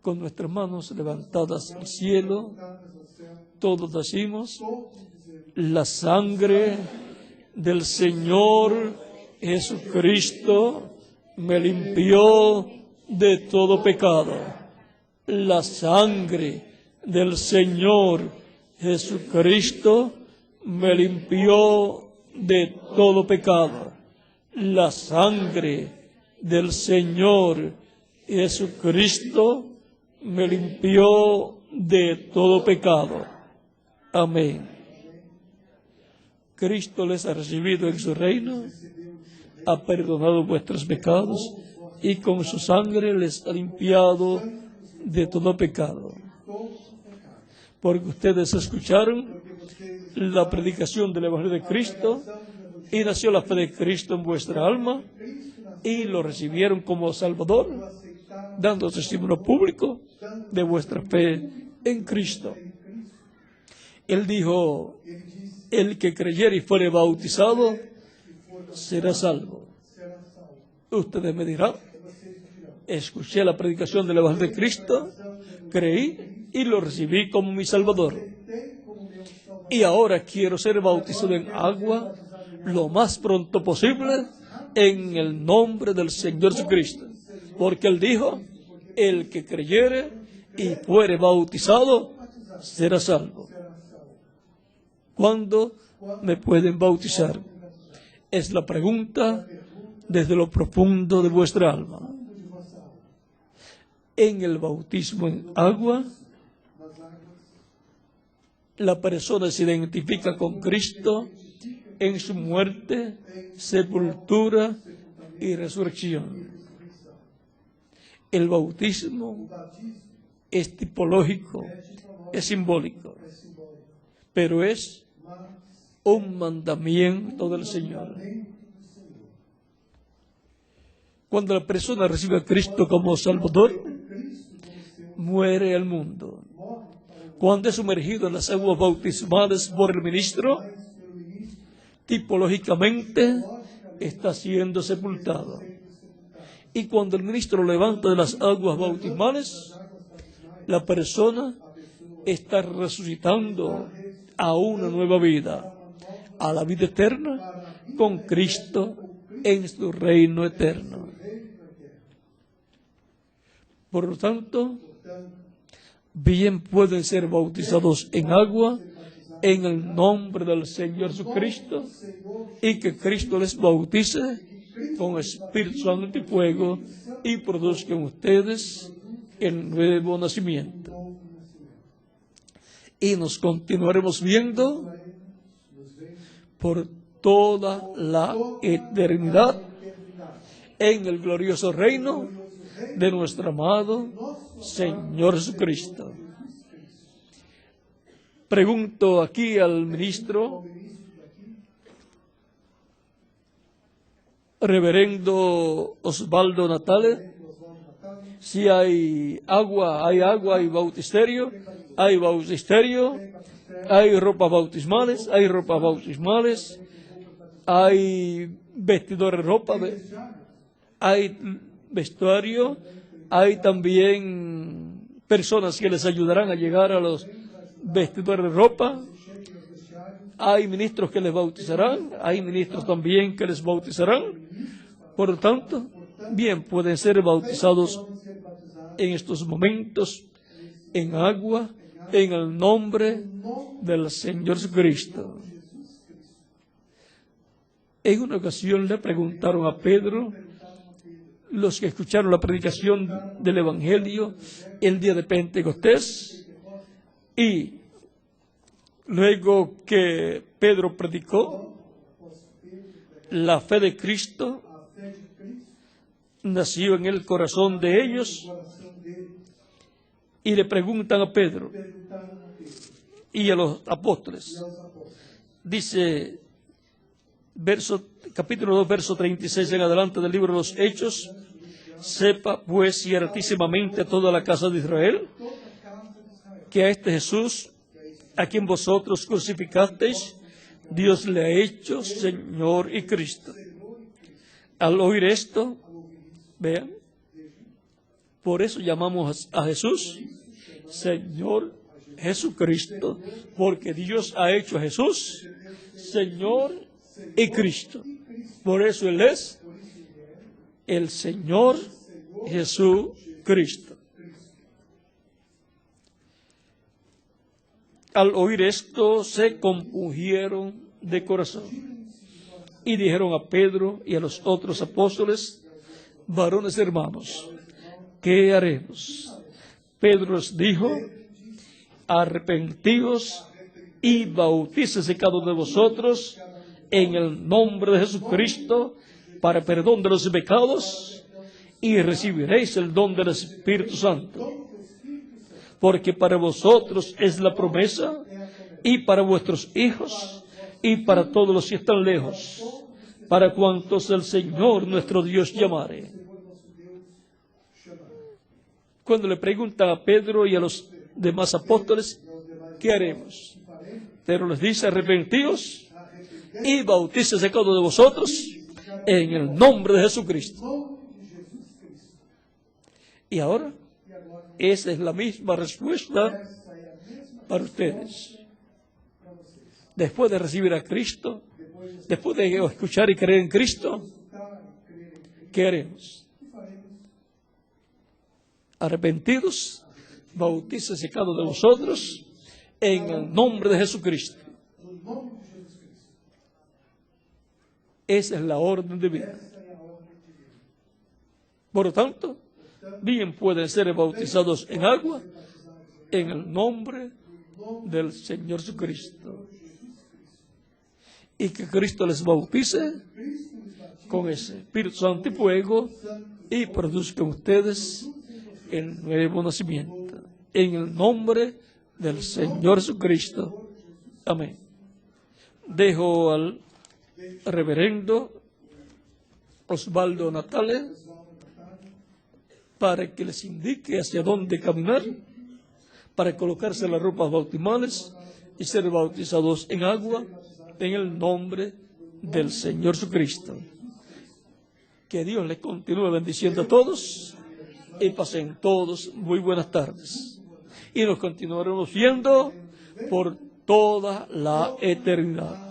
Con nuestras manos levantadas al cielo, Dadas ao céu, todos decimos, todos dizemos, la sangre del Señor Jesucristo me limpió de todo pecado. La sangre del Señor Jesucristo me limpió de todo pecado. La sangre del Señor Jesucristo me limpió de todo pecado. Amén. Cristo les ha recibido en su reino, ha perdonado vuestros pecados y con su sangre les ha limpiado de todo pecado. Porque ustedes escucharon la predicación del Evangelio de Cristo y nació la fe de Cristo en vuestra alma y lo recibieron como Salvador, dando testimonio público de vuestra fe en Cristo. Él dijo, el que creyere y fuere bautizado será salvo. Ustedes me dirán, escuché la predicación del Evangelio de Cristo, creí y lo recibí como mi Salvador. Y ahora quiero ser bautizado en agua lo más pronto posible en el nombre del Señor Jesucristo. Porque Él dijo, el que creyere y fuere bautizado será salvo. ¿Cuándo me pueden bautizar? Es la pregunta desde lo profundo de vuestra alma. En el bautismo en agua, la persona se identifica con Cristo en su muerte, sepultura y resurrección. El bautismo es tipológico, es simbólico, pero es un mandamiento del Señor. Cuando la persona recibe a Cristo como Salvador, muere el mundo. Cuando es sumergido en las aguas bautismales por el ministro, tipológicamente está siendo sepultado. Y cuando el ministro lo levanta de las aguas bautismales, la persona está resucitando a una nueva vida, a la vida eterna con Cristo en su reino eterno. Por lo tanto, bien pueden ser bautizados en agua en el nombre del Señor Jesucristo y que Cristo les bautice con Espíritu Santo y fuego y produzcan ustedes el nuevo nacimiento. Y nos continuaremos viendo por toda la eternidad en el glorioso reino de nuestro amado Señor Jesucristo. Pregunto aquí al ministro, reverendo Osvaldo Natale, si hay agua, hay bautisterio, hay ropas bautismales, hay vestidores de ropa, hay vestuario, hay también personas que les ayudarán a llegar a los vestidores de ropa, hay ministros que les bautizarán, hay ministros también que les bautizarán. Por lo tanto, bien pueden ser bautizados en estos momentos en agua, en el nombre del Señor Jesucristo. En una ocasión le preguntaron a Pedro, los que escucharon la predicación del Evangelio el día de Pentecostés, y luego que Pedro predicó, la fe de Cristo nació en el corazón de ellos, y le preguntan a Pedro y a los apóstoles. Dice, capítulo 2, verso 36 en adelante del libro de los Hechos: sepa pues ciertísimamente toda la casa de Israel que a este Jesús, a quien vosotros crucificasteis, Dios le ha hecho Señor y Cristo. Al oír esto, vean, por eso llamamos a Jesús Señor Jesucristo, porque Dios ha hecho a Jesús Señor y Cristo. Por eso Él es el Señor Jesucristo. Al oír esto, se compungieron de corazón y dijeron a Pedro y a los otros apóstoles: varones hermanos, ¿qué haremos? Pedro les dijo: arrepentíos y bautícese cada uno de vosotros en el nombre de Jesucristo para perdón de los pecados, y recibiréis el don del Espíritu Santo. Porque para vosotros es la promesa, y para vuestros hijos, y para todos los que están lejos, para cuantos el Señor nuestro Dios llamare. Cuando le preguntan a Pedro y a los demás apóstoles, ¿qué haremos? Pedro les dice: arrepentíos y bautícese cada uno de vosotros en el nombre de Jesucristo. Y ahora, esa es la misma respuesta para ustedes. Después de recibir a Cristo, después de escuchar y creer en Cristo, ¿qué haremos? Arrepentidos, bautícese cada uno de vosotros en el nombre de Jesucristo. Esa es la orden de vida. Por lo tanto, bien pueden ser bautizados en agua en el nombre del Señor Jesucristo. Y que Cristo les bautice con ese Espíritu Santo y fuego, y produzcan ustedes el nuevo nacimiento. En el nombre del Señor Jesucristo. Amén. Dejo al reverendo Osvaldo Natale para que les indique hacia dónde caminar, para colocarse las ropas bautismales y ser bautizados en agua en el nombre del Señor Jesucristo. Que Dios les continúe bendiciendo a todos y pasen todos muy buenas tardes. Y nos continuaremos viendo por toda la eternidad.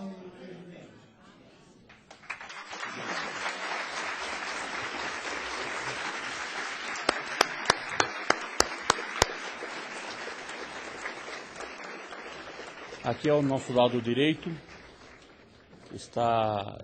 Aqui ao nosso lado direito está